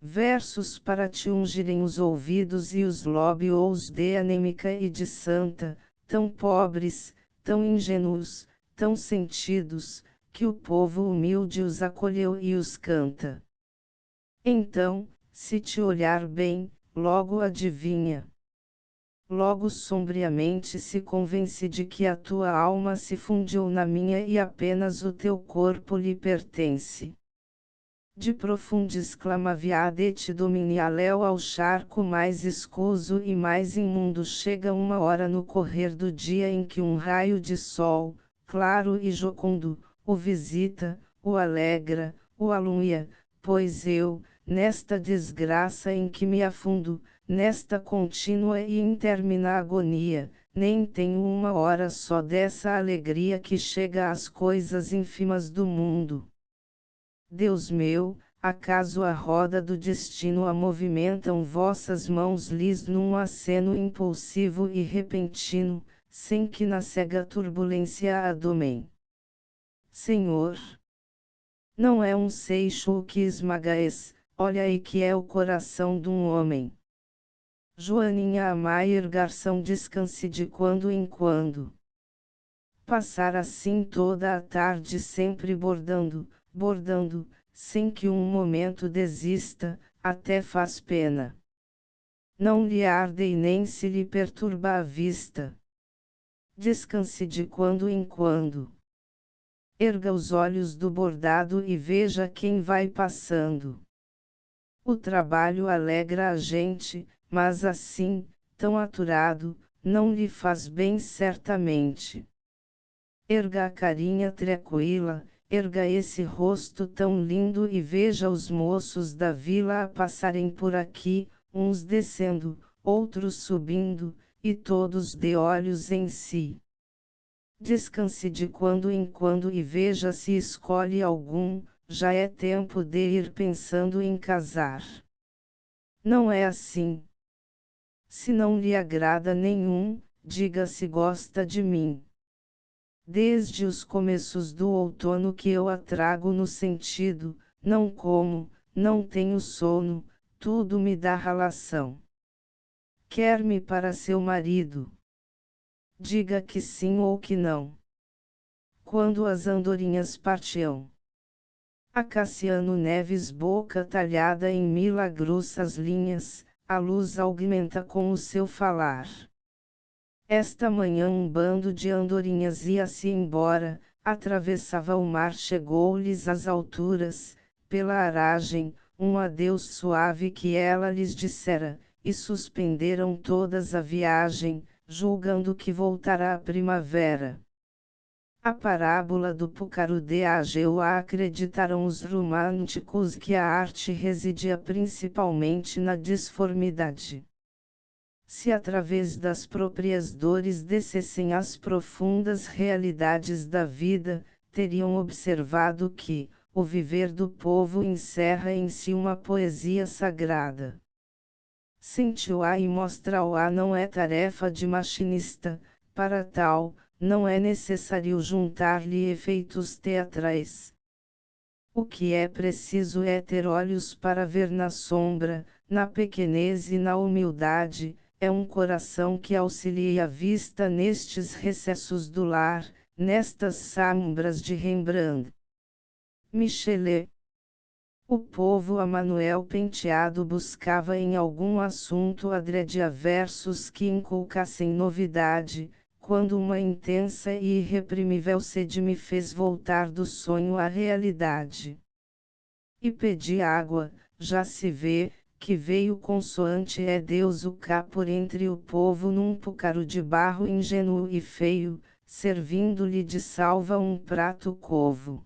Versos para te ungirem os ouvidos e os lóbios de anêmica e de santa, tão pobres, tão ingênuos, tão sentidos, que o povo humilde os acolheu e os canta. Então, se te olhar bem, logo adivinha. Logo sombriamente se convence de que a tua alma se fundiu na minha e apenas o teu corpo lhe pertence. De profundis clamaviadet dominialéu ao charco mais escuso e mais imundo chega uma hora no correr do dia em que um raio de sol, claro e jocundo, o visita, o alegra, o alumia, pois eu, nesta desgraça em que me afundo, nesta contínua e intermina agonia, nem tenho uma hora só dessa alegria que chega às coisas ínfimas do mundo. Deus meu, acaso a roda do destino a movimentam vossas mãos lis num aceno impulsivo e repentino, sem que na cega turbulência a domem? Senhor, não é um seixo o que esmagaes, olha aí que é o coração de um homem. Joaninha Amayer Garção descanse de quando em quando. Passar assim toda a tarde sempre bordando, bordando, sem que um momento desista, até faz pena. Não lhe arde e nem se lhe perturba a vista. Descanse de quando em quando. Erga os olhos do bordado e veja quem vai passando. O trabalho alegra a gente, mas assim, tão aturado, não lhe faz bem certamente. Erga a carinha tranquila, erga esse rosto tão lindo e veja os moços da vila a passarem por aqui, uns descendo, outros subindo, e todos de olhos em si. Descanse de quando em quando e veja se escolhe algum, já é tempo de ir pensando em casar. Não é assim. Se não lhe agrada nenhum, diga se gosta de mim. Desde os começos do outono que eu a trago no sentido, não como, não tenho sono, tudo me dá ralação. Quer-me para seu marido? Diga que sim ou que não. Quando as andorinhas partiam. A Cassiano Neves, boca talhada em milagrosas linhas, a luz augmenta com o seu falar. Esta manhã um bando de andorinhas ia-se embora, atravessava o mar, chegou-lhes às alturas, pela aragem, um adeus suave que ela lhes dissera, e suspenderam todas a viagem, julgando que voltará a primavera. A parábola do Púcaro de Ageu a acreditaram os românticos que a arte residia principalmente na disformidade. Se através das próprias dores descessem às profundas realidades da vida, teriam observado que, o viver do povo encerra em si uma poesia sagrada. Sentiu-a e mostra-o-a não é tarefa de machinista, para tal, não é necessário juntar-lhe efeitos teatrais. O que é preciso é ter olhos para ver na sombra, na pequenez e na humildade, é um coração que auxilie a vista nestes recessos do lar, nestas sombras de Rembrandt. Michelet. O povo a Manuel Penteado buscava em algum assunto adrede-versos que inculcassem novidade, quando uma intensa e irreprimível sede me fez voltar do sonho à realidade. E pedi água, já se vê, que veio consoante é Deus o cá por entre o povo num púcaro de barro ingênuo e feio, servindo-lhe de salva um prato covo.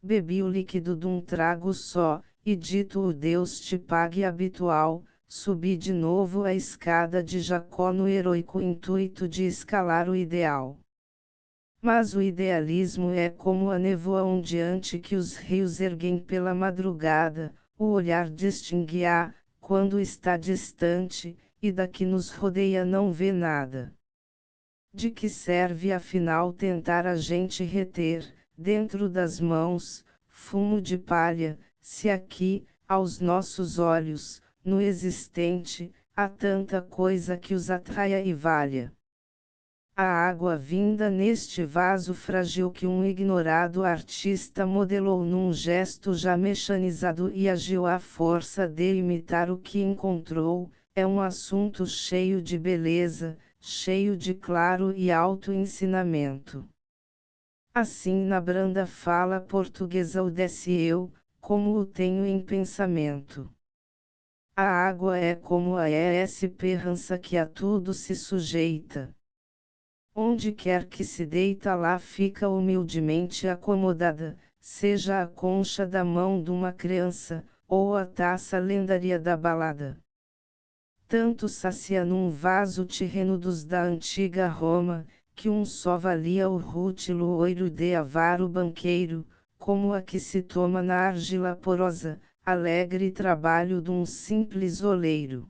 Bebi o líquido de um trago só, e dito o Deus te pague habitual, subi de novo a escada de Jacó no heroico intuito de escalar o ideal. Mas o idealismo é como a névoa ondeante que os rios erguem pela madrugada, o olhar distingue-a, quando está distante, e da que nos rodeia não vê nada. De que serve afinal tentar a gente reter, dentro das mãos, fumo de palha, se aqui, aos nossos olhos, no existente, há tanta coisa que os atraia e valha. A água vinda neste vaso frágil que um ignorado artista modelou num gesto já mechanizado e agiu à força de imitar o que encontrou, é um assunto cheio de beleza, cheio de claro e alto ensinamento. Assim na branda fala portuguesa o desce eu, como o tenho em pensamento. A água é como a esperança que a tudo se sujeita. Onde quer que se deita lá fica humildemente acomodada, seja a concha da mão de uma criança, ou a taça lendária da balada. Tanto sacia num vaso terreno dos da antiga Roma, que um só valia o rútilo oiro de avaro banqueiro, como a que se toma na argila porosa, alegre trabalho de um simples oleiro.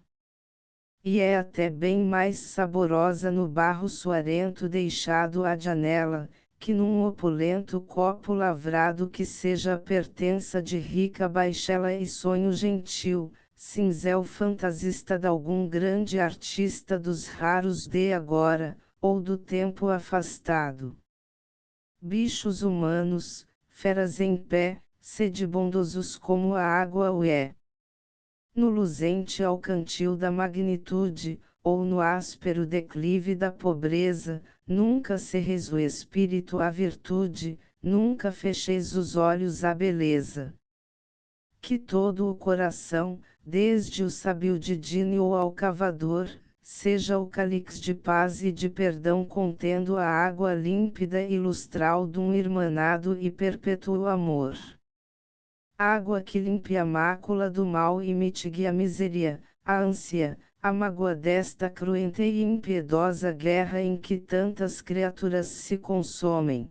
E é até bem mais saborosa no barro suarento deixado à janela, que num opulento copo lavrado que seja a pertença de rica baixela e sonho gentil, cinzel fantasista de algum grande artista dos raros de agora, ou do tempo afastado. Bichos humanos, feras em pé, sede bondosos como a água o é. No luzente alcantil da magnitude, ou no áspero declive da pobreza, nunca cerreis o espírito à virtude, nunca fecheis os olhos à beleza. Que todo o coração, desde o sábio Didínio ao cavador, seja o cálice de paz e de perdão contendo a água límpida e lustral de um irmanado e perpétuo amor. Água que limpe a mácula do mal e mitigue a miséria, a ânsia, a mágoa desta cruenta e impiedosa guerra em que tantas criaturas se consomem.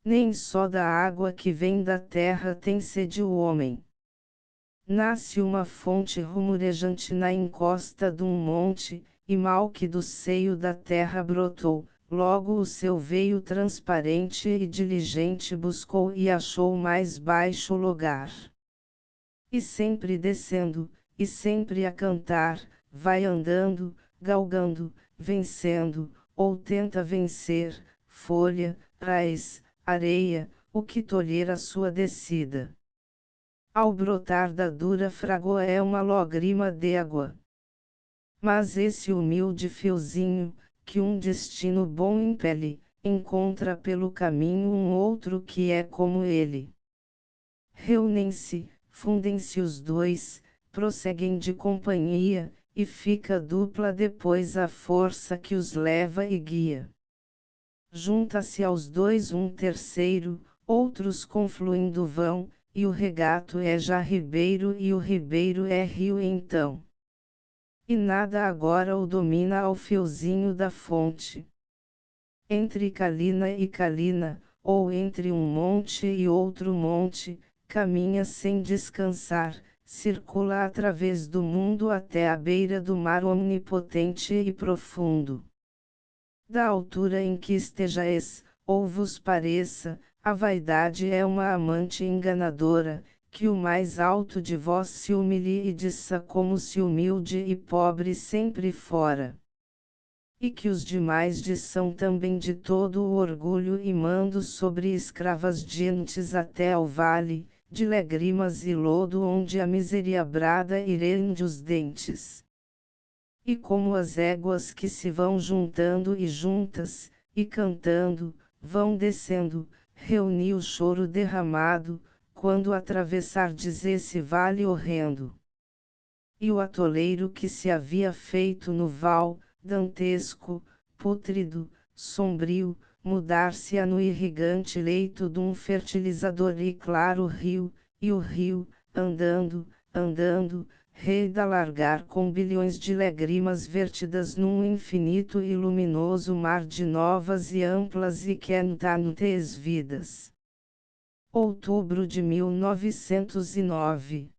Nem só da água que vem da terra tem sede o homem. Nasce uma fonte rumorejante na encosta de um monte, e mal que do seio da terra brotou, logo o seu veio transparente e diligente buscou e achou mais baixo lugar. E sempre descendo, e sempre a cantar, vai andando, galgando, vencendo, ou tenta vencer, folha, raiz, areia, o que tolher a sua descida. Ao brotar da dura fragoa é uma lágrima d'água. Mas esse humilde fiozinho, que um destino bom impele, encontra pelo caminho um outro que é como ele. Reúnem-se, fundem-se os dois, prosseguem de companhia, e fica dupla depois a força que os leva e guia. Junta-se aos dois um terceiro, outros confluindo vão, e o regato é já ribeiro e o ribeiro é rio então. E nada agora o domina ao fiozinho da fonte. Entre Calina e Calina, ou entre um monte e outro monte, caminha sem descansar, circula através do mundo até a beira do mar omnipotente e profundo. Da altura em que estejais, ou vos pareça, a vaidade é uma amante enganadora, que o mais alto de vós se humilhe e diça como se humilde e pobre sempre fora. E que os demais são também de todo o orgulho e mando sobre escravas gentes até ao vale, de lágrimas e lodo onde a miséria brada e rende os dentes. E como as éguas que se vão juntando e juntas, e cantando, vão descendo, reuni o choro derramado, quando atravessardes esse vale horrendo. E o atoleiro que se havia feito no val, dantesco, pútrido, sombrio, mudar-se-á no irrigante leito dum fertilizador e claro rio, e o rio, andando, andando, rei da largar com bilhões de lágrimas vertidas num infinito e luminoso mar de novas e amplas e quentantes vidas. Outubro de 1909.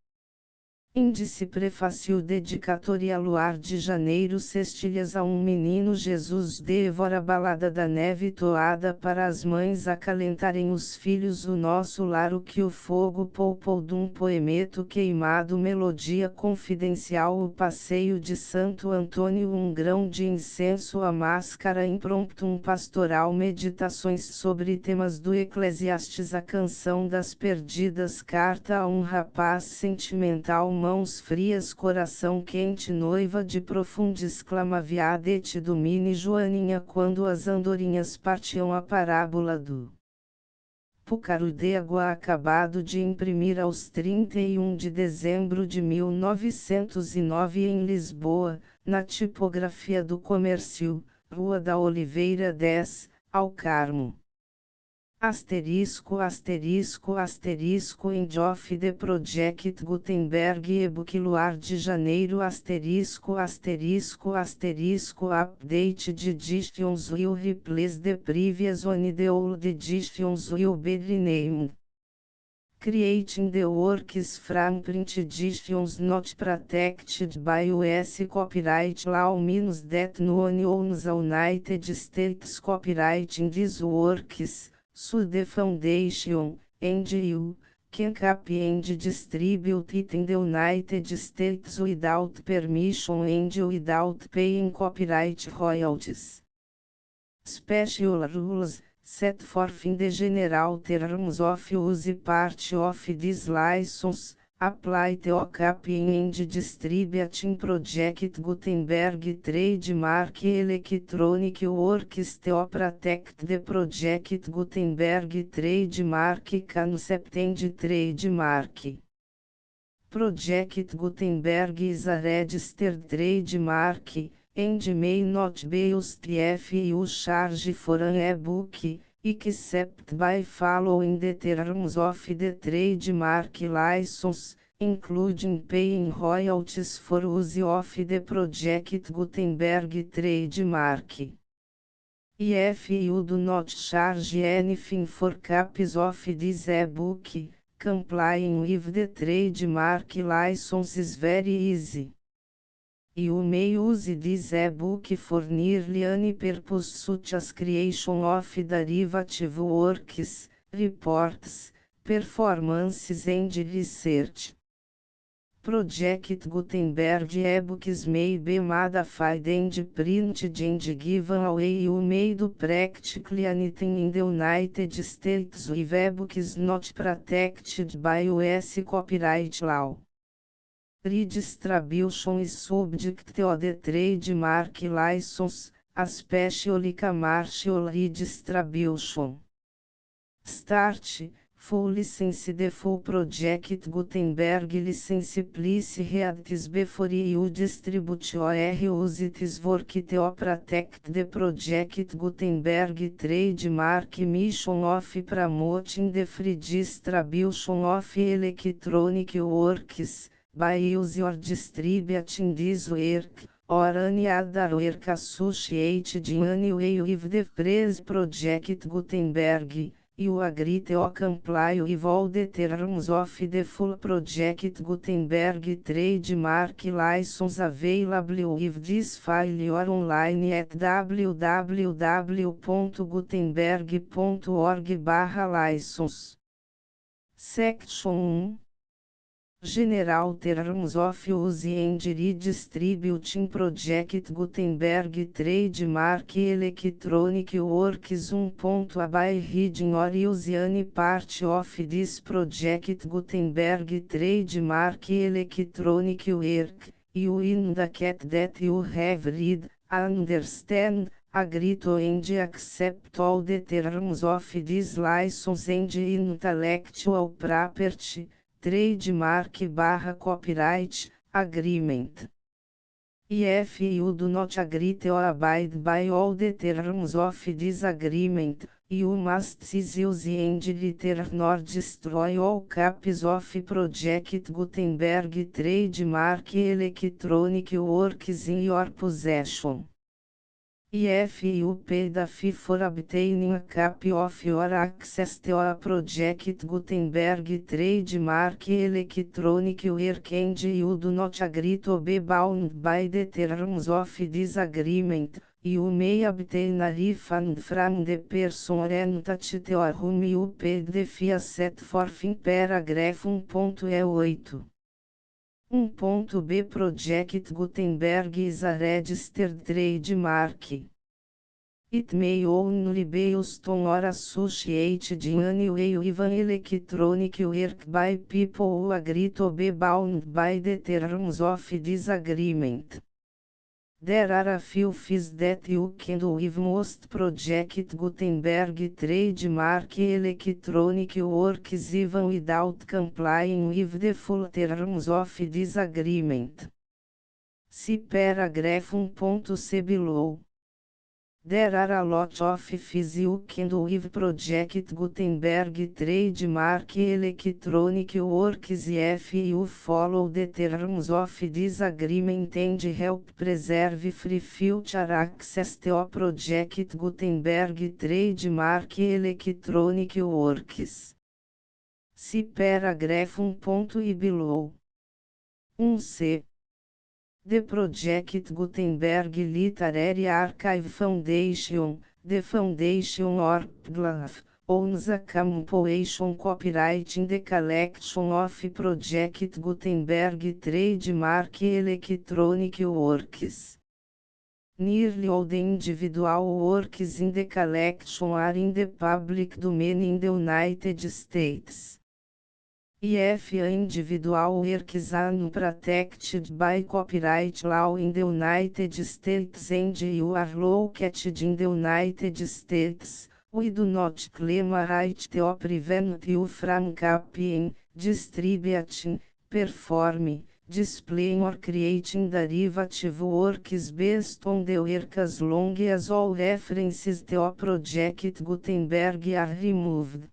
Índice Prefácio Dedicatória Luar de Janeiro Cestilhas a um menino Jesus Devora Balada da neve toada para as mães acalentarem os filhos o nosso lar o que o fogo poupou dum poemeto queimado melodia confidencial o passeio de Santo Antônio um grão de incenso a máscara impromptum pastoral meditações sobre temas do Eclesiastes a canção das perdidas carta a um rapaz sentimental mãos frias coração quente noiva de profunda exclamaviadete domine Joaninha quando as andorinhas partiam a parábola do Púcaro d'Água acabado de imprimir aos 31 de dezembro de 1909 em Lisboa, na tipografia do Comércio, Rua da Oliveira 10, ao Carmo. Asterisco asterisco asterisco End of the Project Gutenberg e-book Luar de Janeiro asterisco asterisco asterisco Update de editions will replace the previous one the old editions will be renamed. Creating the works from print editions not protected by US copyright law means that no one owns the United States copyright in these works. So the foundation, and you, can copy and distribute it in the United States without permission and without paying copyright royalties. Special rules, set forth in the general terms of use part of this license, apply to copying and distributing Project Gutenberg trademark electronic works to protect the Project Gutenberg trademark concept and trademark. Project Gutenberg is a registered trademark, and may not be used if you charge for an e-book, except by following the terms of the trademark license, including paying royalties for use of the Project Gutenberg trademark. If you do not charge anything for copies of this e-book, complying with the trademark license is very easy. You may use this e-book for nearly any purpose such as creation of derivative works, reports, performances and research. Project Gutenberg e-books may be modified and printed and given away. You may do practically anything in the United States with e-books not protected by US copyright law. Redistribution is subject to the trademark license, especially commercial redistribution. Start, full license. The full Project Gutenberg license please read this before you distribute or use this work to protect the Project Gutenberg trademark mission of promoting the free distribution of electronic works, by use or distributing this work, or any other work associated in any way with the phrase Project Gutenberg. You agree to comply with all the terms of the full Project Gutenberg trademark license available with this file or online at www.gutenberg.org/license. Section 1. General Terms of Use and Redistribution Project Gutenberg Trademark Electronic Works 1. By reading or use any part of this project Gutenberg Trademark Electronic Work, you indicate that you have read, understand, agree to and accept all the terms of this license and intellectual property, trademark/copyright, agreement. If you do not agree or abide by all the terms of this agreement, you must cease use and return or destroy all copies of Project Gutenberg Trademark Electronic Works in your possession. If you paid a fee for obtaining a copy of your access to a Project Gutenberg Trademark Electronic Work and you do not agree to be bound by the terms of this agreement, you may obtain a refund from the person or entity to whom you paid the fee set forth in paragraph 1.8. 1.b Project Gutenberg is a registered trademark. It may only be used on or associated in any way with an electronic work by people who agree to be bound by the terms of this agreement. There are a few fees that you can do with most Project Gutenberg trademark electronic works even without complying with the full terms of this agreement. See paragraph 1.c below. There are a lot of fees you can do with Project Gutenberg trademark electronic works if you follow the terms of this agreement and help preserve free future access to Project Gutenberg trademark electronic works. See paragraph 1.i below. 1c. The Project Gutenberg Literary Archive Foundation, the foundation or PGLAF, owns a compilation copyright in the collection of Project Gutenberg trademark electronic works. Nearly all the individual works in the collection are in the public domain in the United States. If individual works are protected by copyright law in the United States and you are located in the United States, we do not claim a right to prevent you from copying, distributing, performing, displaying or creating derivative works based on the work as long as all references to Project Gutenberg are removed.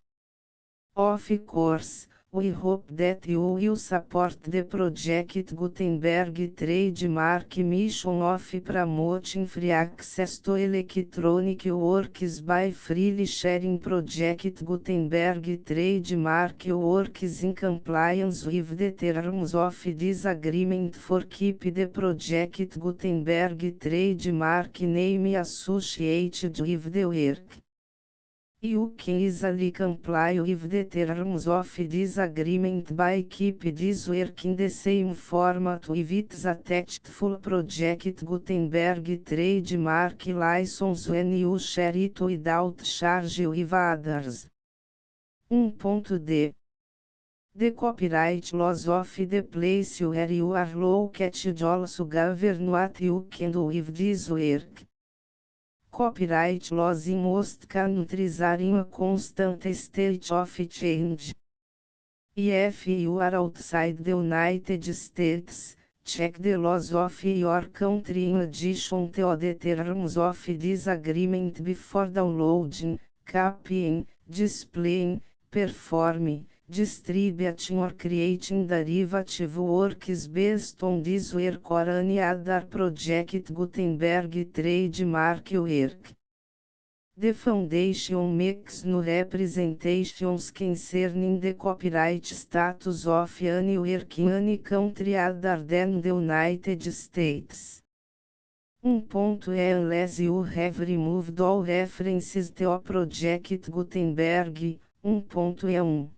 Of course, we hope that you will support the Project Gutenberg trademark mission of promoting free access to electronic works by freely sharing Project Gutenberg trademark works in compliance with the terms of this agreement for keep the Project Gutenberg trademark name associated with the work. You can easily comply with the terms of this agreement by keep this work in the same format with its attached full Project Gutenberg trademark license when you share it without charge with others. 1.d. The copyright laws of the place where you are located also govern what you can do with this work. Copyright laws in most countries are in a constant state of change. If you are outside the United States, check the laws of your country in addition to the terms of this agreement before downloading, copying, displaying, performing, distributing or creating derivative works based on this work or any other Project Gutenberg trademark work. The Foundation makes no representations concerning the copyright status of any work in any country other than the United States. 1.e Unless you have removed all references to Project Gutenberg. 1.e1.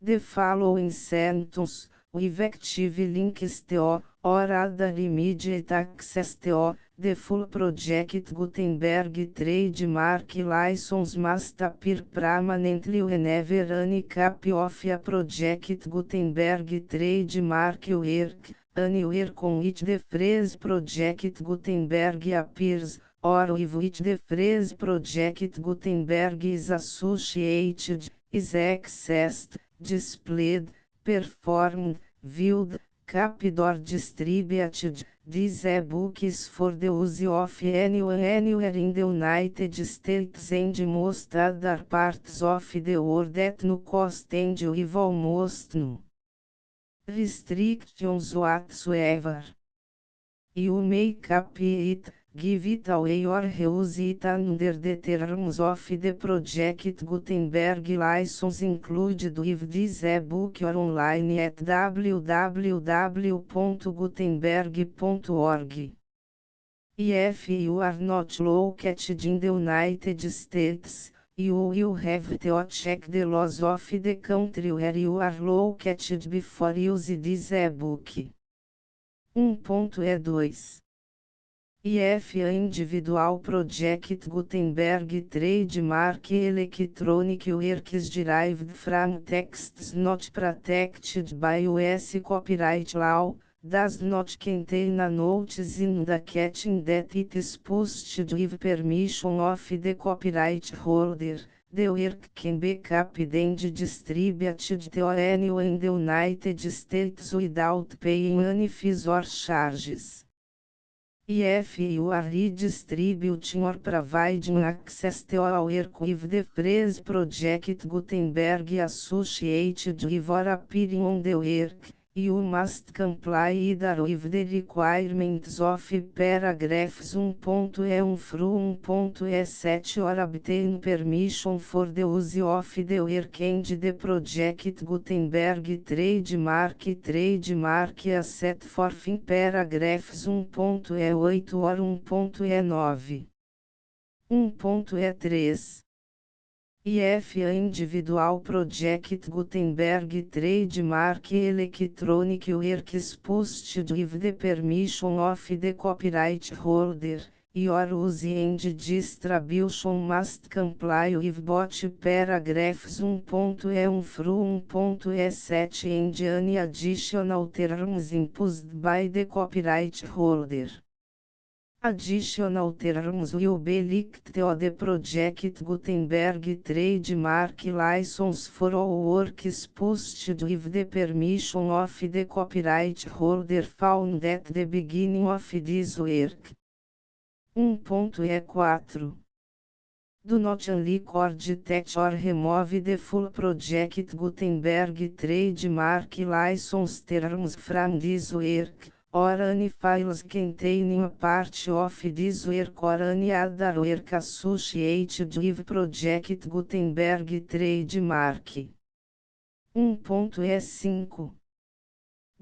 The following sentence, effective links to, or other immediate access to, the full project Gutenberg trademark license must appear permanently whenever any copy of a project Gutenberg trademark work, anywhere con which the phrase project Gutenberg appears, or with which the phrase project Gutenberg is associated, is accessed, displayed, performed, viewed, copied or distributed. This e-book is for the use of anyone anywhere in the United States and most other parts of the world at no cost and with almost no restrictions whatsoever. You may copy it, give it away or reuse it under the terms of the project Gutenberg license included with this e-book or online at www.gutenberg.org. If you are not located in the United States, you will have to check the laws of the country where you are located before use this e-book. 1.E2 If a individual project Gutenberg trademark electronic works derived from texts not protected by US copyright law, does not contain a notice indicating that it is posted with permission of the copyright holder, the work can be copied and distributed to anyone in the United States without paying any fees or charges. If you are redistributing or providing access to a work with the phrase project Gutenberg associated with or appearing on the work, you must comply either with the requirements of paragraphs 1.E1 through 1.E7 or obtain permission for the use of the work and the project Gutenberg trademark as set forth in paragraphs 1.E8 or 1.E9. 1.E3 If a individual project Gutenberg trademark electronic works posted with the permission of the copyright holder, your use and distribution must comply with both paragraphs 1.E1 through 1.E7 and any additional terms imposed by the copyright holder. Additional terms will be linked to the project Gutenberg trademark license for all works posted with the permission of the copyright holder found at the beginning of this work. 1.E4 Do not unrecord that or remove the full project Gutenberg trademark license terms from this work, or any files containing a part of this work or any other work associated with project Gutenberg trademark. 1.E5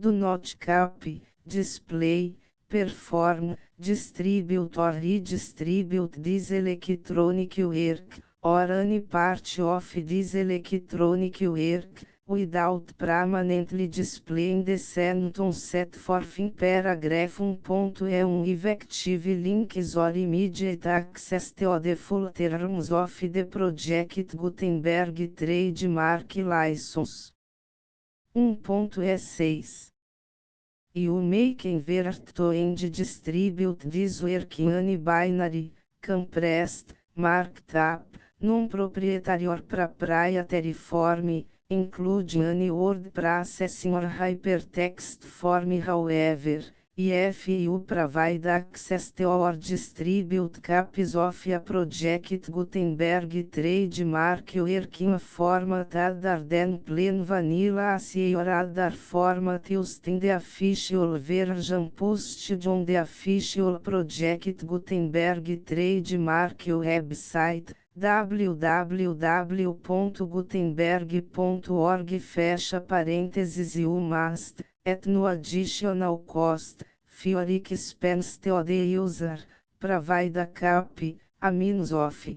Do not copy, display, perform, distribute or redistribute this electronic work, or any part of this electronic work, without permanently displaying the sentence set forth in paragraph 1.E1 effective links or immediate access to the full terms of the project Gutenberg trademark license. 1.E6 You may convert to and distribute this work in any binary, compressed, marked up, non-proprietary or proprietary form, including any word processing or hypertext form. However, if you provide access to or distribute copies of a project Gutenberg trademark work in a format other than plain vanilla ASCII or other format used in the official version posted on the official project Gutenberg trademark website, www.gutenberg.org fecha parênteses you must, at no additional cost, for expense to the user, provide a copy, a means of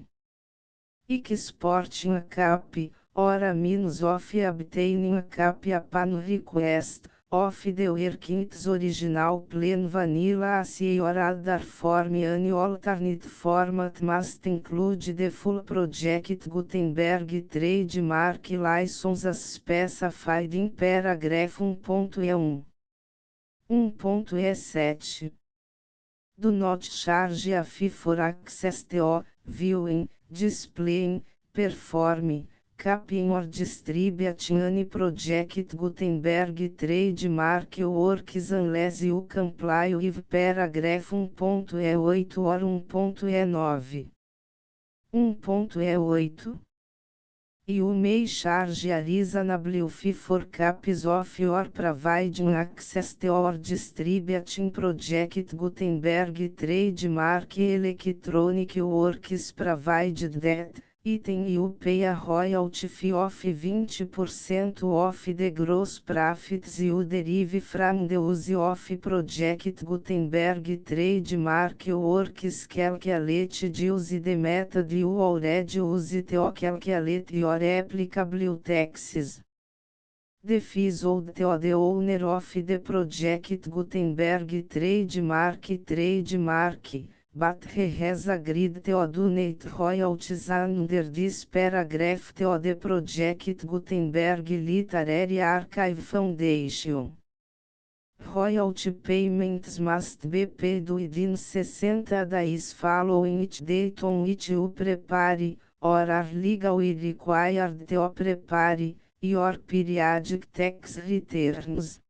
exporting a copy, or a means of obtaining a copy upon request, of the workings original plain vanilla ACI or other form any alternate format must include the full project Gutenberg trademark license as specified in paragraph 1.E1. 1.E7. Do not charge a fee for access to, viewing, displaying, performing, copying or distributing any project Gutenberg trademark works unless you comply with paragraph 1.E8 or 1.E9. 1.E8. You may charge a reasonable fee for copies of your providing access to or distributing project Gutenberg trademark electronic works provided that, item you pay a royalty fee of 20% of the gross profits you derive from the use of project Gutenberg trademark works calculated use the method you already use to calculate your applicable taxes. The fees owed to the owner of the project Gutenberg trademark, but he has agreed to donate royalties under this paragraph to the project Gutenberg Literary Archive Foundation. Royalty payments must be paid within 60 days following each date on which you prepare, or are legally required to prepare, your periodic tax returns.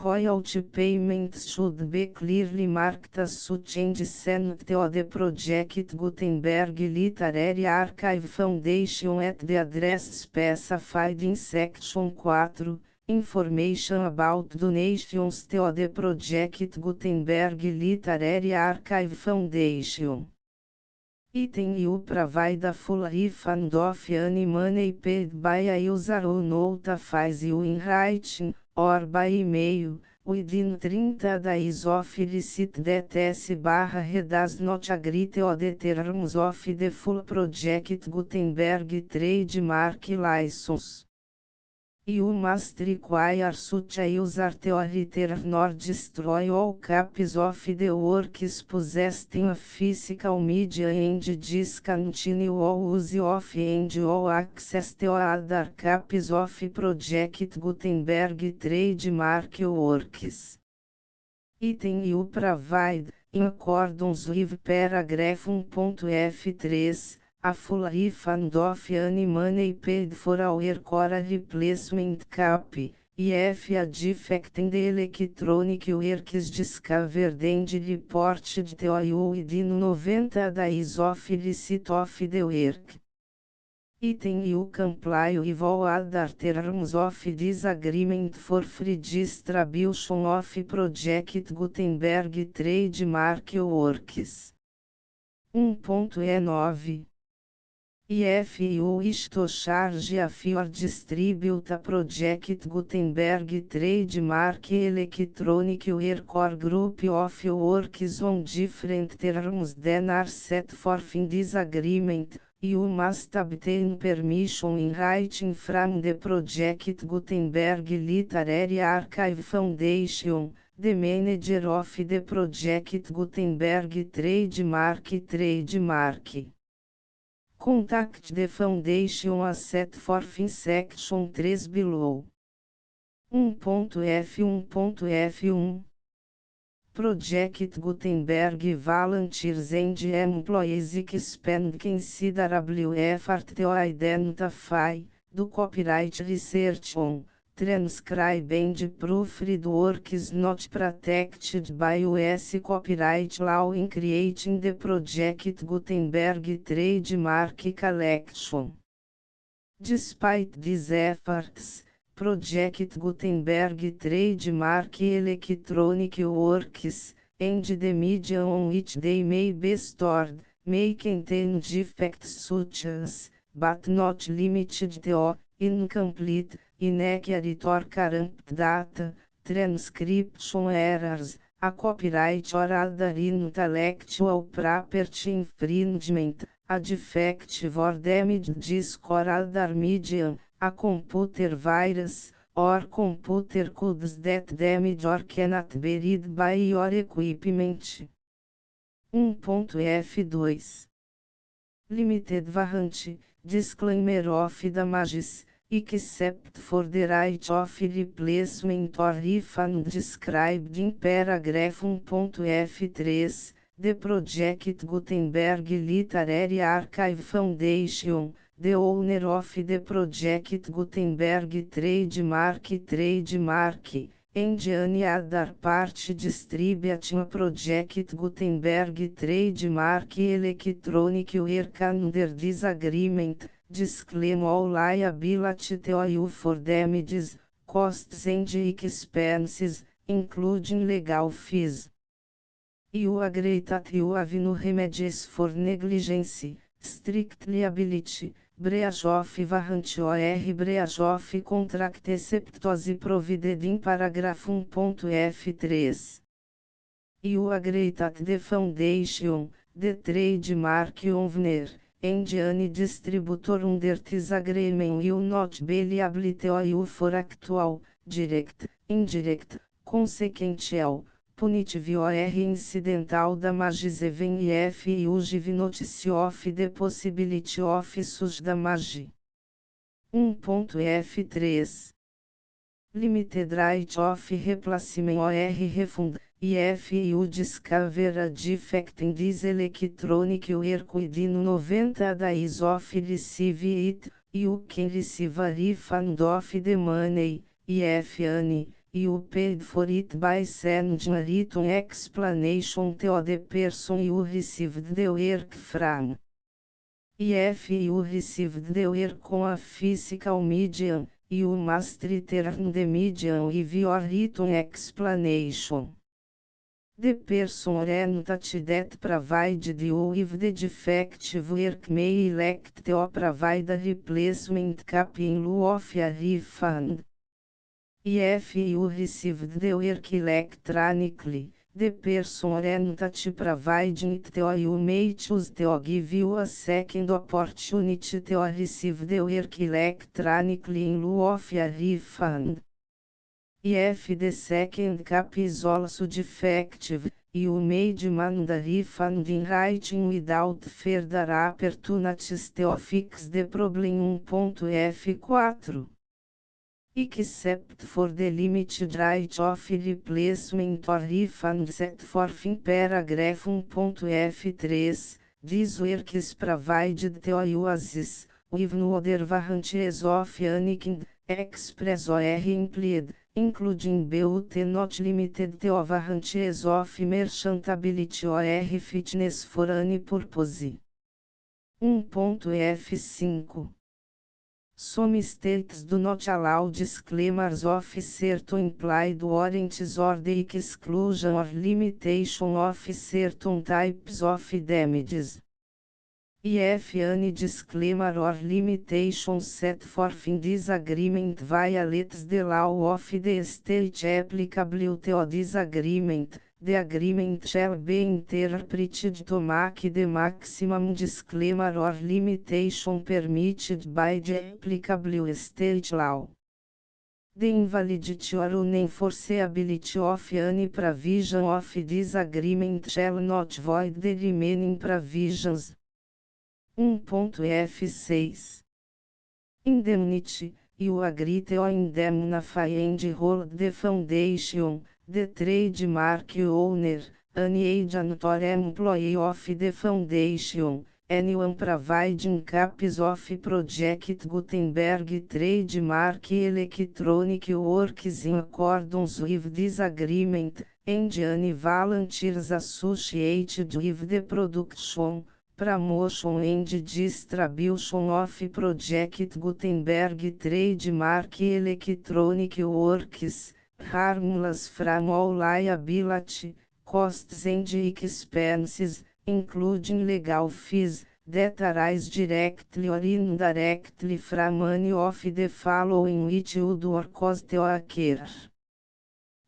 Royalty payments should be clearly marked as such and sent to the project Gutenberg Literary Archive Foundation at the address specified in Section 4, Information about donations to the project Gutenberg Literary Archive Foundation. Item you provide a full refund of any money paid by a user who notifies you in writing, or by email, within 30 days of receipt that S/he does not agree to the terms of the full project Gutenberg trademark license. You must require such a user to return or destroy all copies of the works possessed in a physical media and discontinue all use of and all access to other copies of project Gutenberg trademark works. Item you provide, in accordance with paragraph 1.F3, a full refund of any money paid for a work or a replacement copy, if a defect in the electronic work is discovered and reported to you within 90 days of receipt of the work. Item you comply with all other terms of this agreement for free distribution of project Gutenberg trademark works. 1.E9. If you wish to charge a fee or distribute a project Gutenberg trademark electronic work or group of works on different terms than are set forth in this agreement, you must obtain permission in writing from the project Gutenberg Literary Archive Foundation, the manager of the project Gutenberg trademark. Contact the foundation as set forth in section 3 below. 1.F1.F1 Project Gutenberg volunteers and employees expend considerable effort to identify, do copyright research on, transcribe and proofread works not protected by US copyright law in creating the project Gutenberg trademark collection. Despite these efforts, Project Gutenberg trademark electronic works, and the media on which they may be stored, may contain defects such as, but not limited to, incomplete, inaccurate or corrupt data, transcription errors, a copyright or other intellectual property infringement, a defective or damaged disk or other medium, a computer virus, or computer codes that damage or cannot be read by your equipment. 1.f2 Limited warranty, disclaimer of damages, except for the right of replacement or refund described in paragraph 1.f3, the Project Gutenberg Literary Archive Foundation, the owner of the Project Gutenberg trademark, and any other party distributing Project Gutenberg trademark electronic work under this agreement, disclaim all liability to you for damages, costs and expenses, including legal fees. You agree that you have no remedies for negligence, strict liability, breach of warranty or breach of contract except as provided in paragraph 1.f3. You agree that the foundation, the trademark owner, and any distributor under this agreement will not be liable to you for actual, direct, indirect, consequential, punitive or incidental damages even if you give notice of the possibility of such damage. 1.f3 Limited right of replacement or refund, if you discover a defect in this electronic work within 90 days of receive it, you can receive a refund of the money, if any. You paid for it by sending a written explanation to the person you received the work from. If you received the work on a physical medium, you must return the medium with your written explanation. The person or entity that provided you with the defective work may elect to provide a replacement copy in lieu of a refund. If you received the work electronically, the person or entity providing it to you may choose to give you a second opportunity to receive the work electronically in lieu of a refund. If the second copy is also defective, you may demand a refund in writing without further opportunities to fix the problem. 1.f4 Except for the limited right of replacement or refund set forth in paragraph 1.f3, this work is provided to you as is, with no other warranties of any kind, express or implied, including but not limited to warranties of merchantability or fitness for any purpose. 1.f5 Some states do not allow disclaimers of certain implied warranties or the exclusion or limitation of certain types of damages. If any disclaimer or limitation set forth in this agreement violates the law of the state applicable to this agreement, the agreement shall be interpreted to make the maximum disclaimer or limitation permitted by the applicable state law. The invalidity or unenforceability of any provision of this agreement shall not void the remaining provisions. 1.f6 Indemnity, you agree to indemnify and hold the foundation, the trademark owner, any agent or employee of the foundation, anyone providing copies of Project Gutenberg trademark electronic works in accordance with this agreement, and any volunteers associated with the production, promotion and distribution of Project Gutenberg trademark electronic works, harmless from all liability, costs and expenses, including legal fees, that arise directly or indirectly from any of the following which would or cause to occur.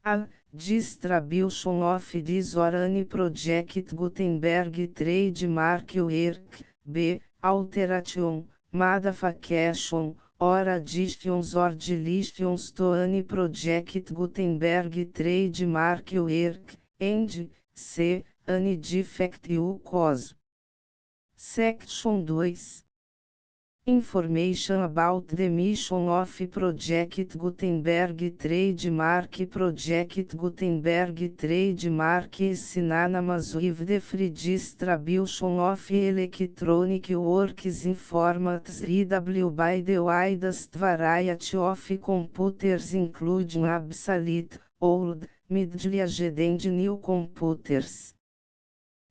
A. Distribution of this or any Project Gutenberg trademark work. B. Alteration, modification, or additions or deletions to any project Gutenberg trademark work, and c. any defect you cause. Section 2. Information about the mission of Project Gutenberg Trademark. Project Gutenberg Trademark is synonymous with the free distribution of electronic works in formats readable by the widest variety of computers, including obsolete, old, middle-aged and new computers.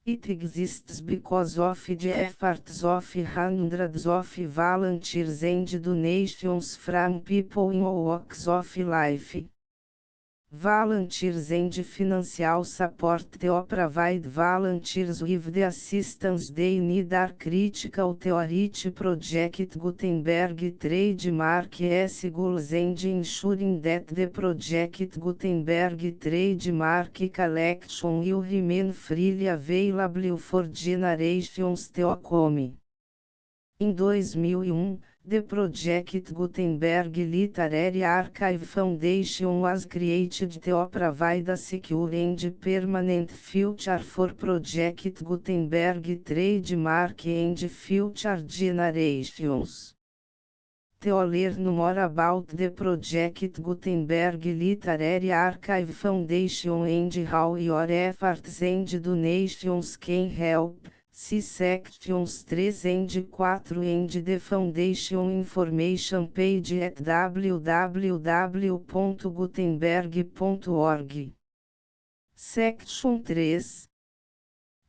It exists because of the efforts of hundreds of volunteers and donations from people in all walks of life. Volunteers and financial support to provide volunteers with the assistance they need are critical to reach Project Gutenberg trademark goals and ensuring that the Project Gutenberg trademark collection will remain freely available for generations to come. Em 2001, the Project Gutenberg Literary Archive Foundation was created to provide a secure and permanent future for Project Gutenberg trademark and future generations. To learn more about the Project Gutenberg Literary Archive Foundation and how your efforts and donations can help, see sections 3 and 4 and the Foundation information page at www.gutenberg.org. Section 3.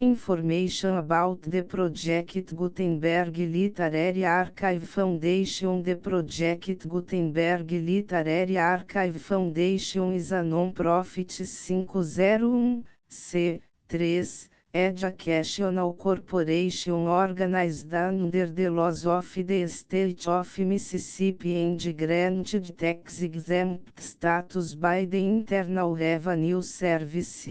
Information about the Project Gutenberg Literary Archive Foundation. The Project Gutenberg Literary Archive Foundation is a non-profit 501(c)(3) educational corporation organized under the laws of the State of Mississippi and granted tax-exempt status by the Internal Revenue Service.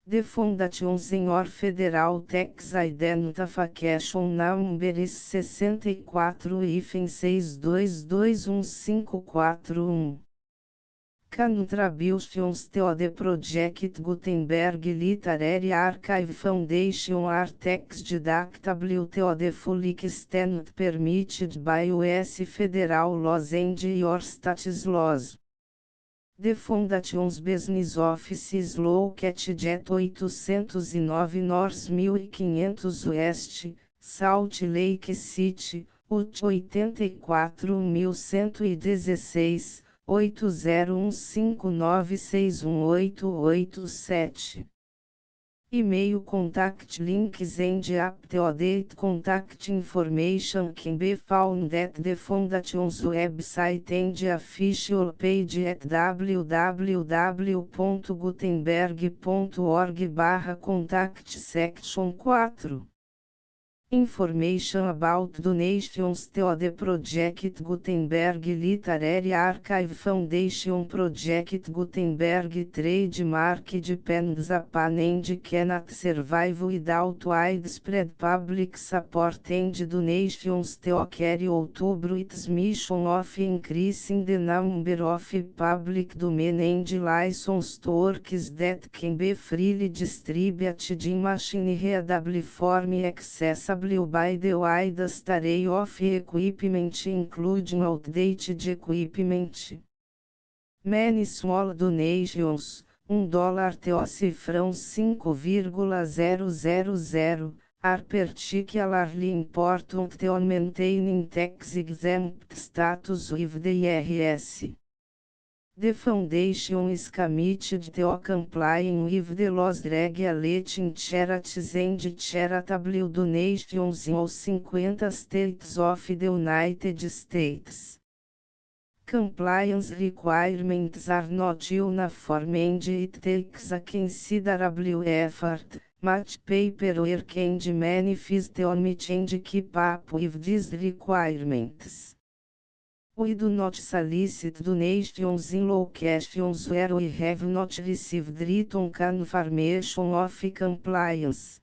The Foundation's or Federal Tax Identification Number is 64-6221541. Contributions to the Project Gutenberg Literary Archive Foundation are tax deductible to the full extent permitted by U.S. federal laws and your state's laws. The Foundation's business office is located at 809 North 1500 West, Salt Lake City, Utah 84116, 8015961887. E-mail contact links and up-to-date contact information can be found at the Foundation's website and official page at www.gutenberg.org/contact. Section 4. Information about donations to the Project Gutenberg Literary Archive Foundation. Project Gutenberg trademark depends upon and cannot survive without widespread public support and donations to carry out its mission of increasing the number of public domain and licensed works that can be freely distributed in machine-readable form accessible by the widest array of equipment, including outdated equipment. Many small donations, $1 to cifrão 5,000, are particularly important to maintaining tax-exempt status with the IRS. The Foundation is committed to complying with the laws regulating charities and charitable donations in all 50 states of the United States. Compliance requirements are not uniform and it takes a considerable effort, much paperwork and many fees to meet and keep up with these requirements. We do not solicit donations in locations where we have not received written confirmation of compliance.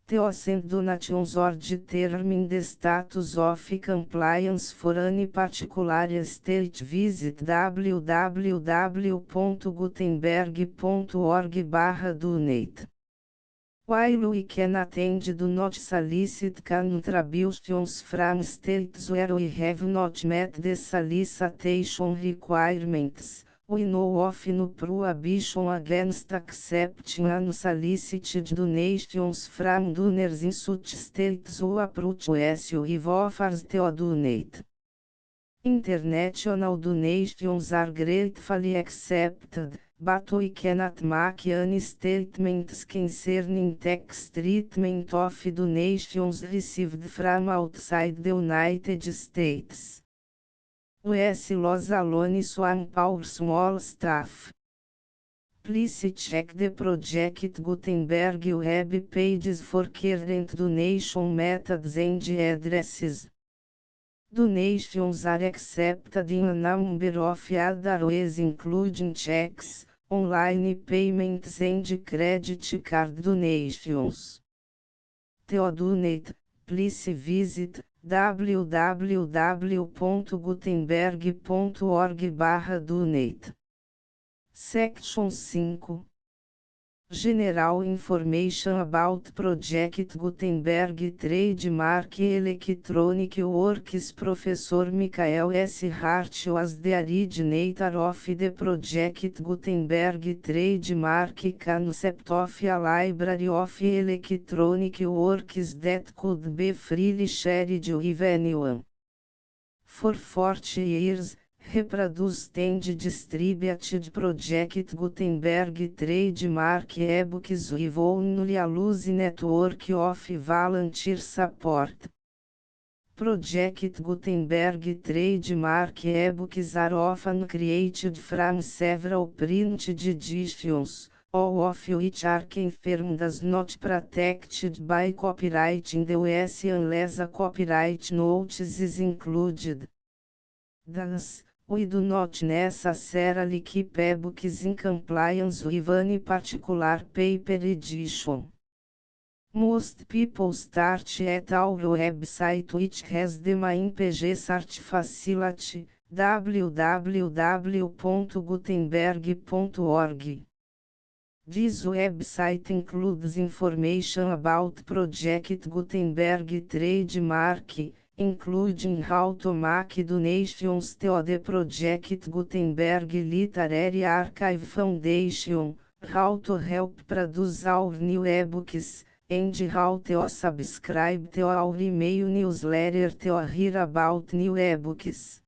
Theocent donations or determine the status of compliance for any particular state. Visit www.gutenberg.org/donate. While we can attend do not solicit contributions from states where we have not met the solicitation requirements, we know of no prohibition against accepting unsolicited donations from donors in such states who approach us with offers to donate. International donations are gratefully accepted, but we cannot make any statements concerning tax treatment of donations received from outside the United States. U.S. Los Alones One Power Small Staff. Please check the Project Gutenberg web pages for current donation methods and addresses. Donations are accepted in a number of other ways, including checks, online payments and credit card donations. To donate, please visit www.gutenberg.org/donate. Section 5. General Information about Project Gutenberg Trademark Electronic Works. Professor Michael S. Hart was the originator of the Project Gutenberg Trademark concept of a library of electronic works that could be freely shared with anyone. For 40 years, reproduced and distributed Project Gutenberg trademark ebooks with only a loose network of volunteer support. Project Gutenberg trademark ebooks are often created from several printed editions, all of which are confirmed as not protected by copyright in the US unless a copyright notice is included. Thus, we do not necessarily keep ebooks in compliance with any particular paper edition. Most people start at our website, which has the main page search facility, www.gutenberg.org. This website includes information about Project Gutenberg trademark, including how to make donations to the Project Gutenberg Literary Archive Foundation, how to help produce our new ebooks, and how to subscribe to our email newsletter to hear about new ebooks.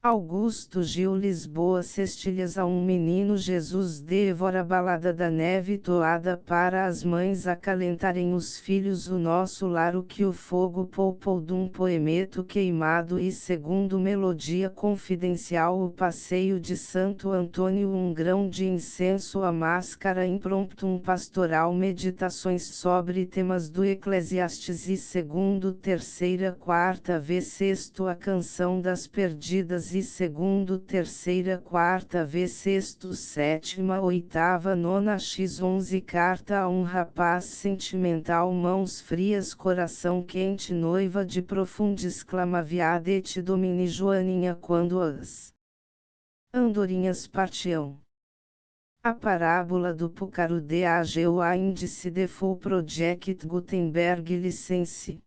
Augusto Gil Lisboa Cestilhas. A menino Jesus devora a balada da neve toada para as mães acalentarem os filhos. O nosso lar, o que o fogo poupou dum poemeto queimado. E segundo melodia confidencial, o passeio de Santo Antônio. Um grão de incenso, a máscara impromptum pastoral. Meditações sobre temas do Eclesiastes. E segundo, terceira, quarta vez, sexto, a canção das perdidas. E segundo, terceira, quarta vez, sexto, sétima, oitava, nona, x11, carta a um rapaz sentimental. Mãos frias, coração quente, noiva de profundo, exclama viadete domine Joaninha quando as andorinhas partiam. A parábola do Pucaru de AGU. A índice de Full Project Gutenberg License.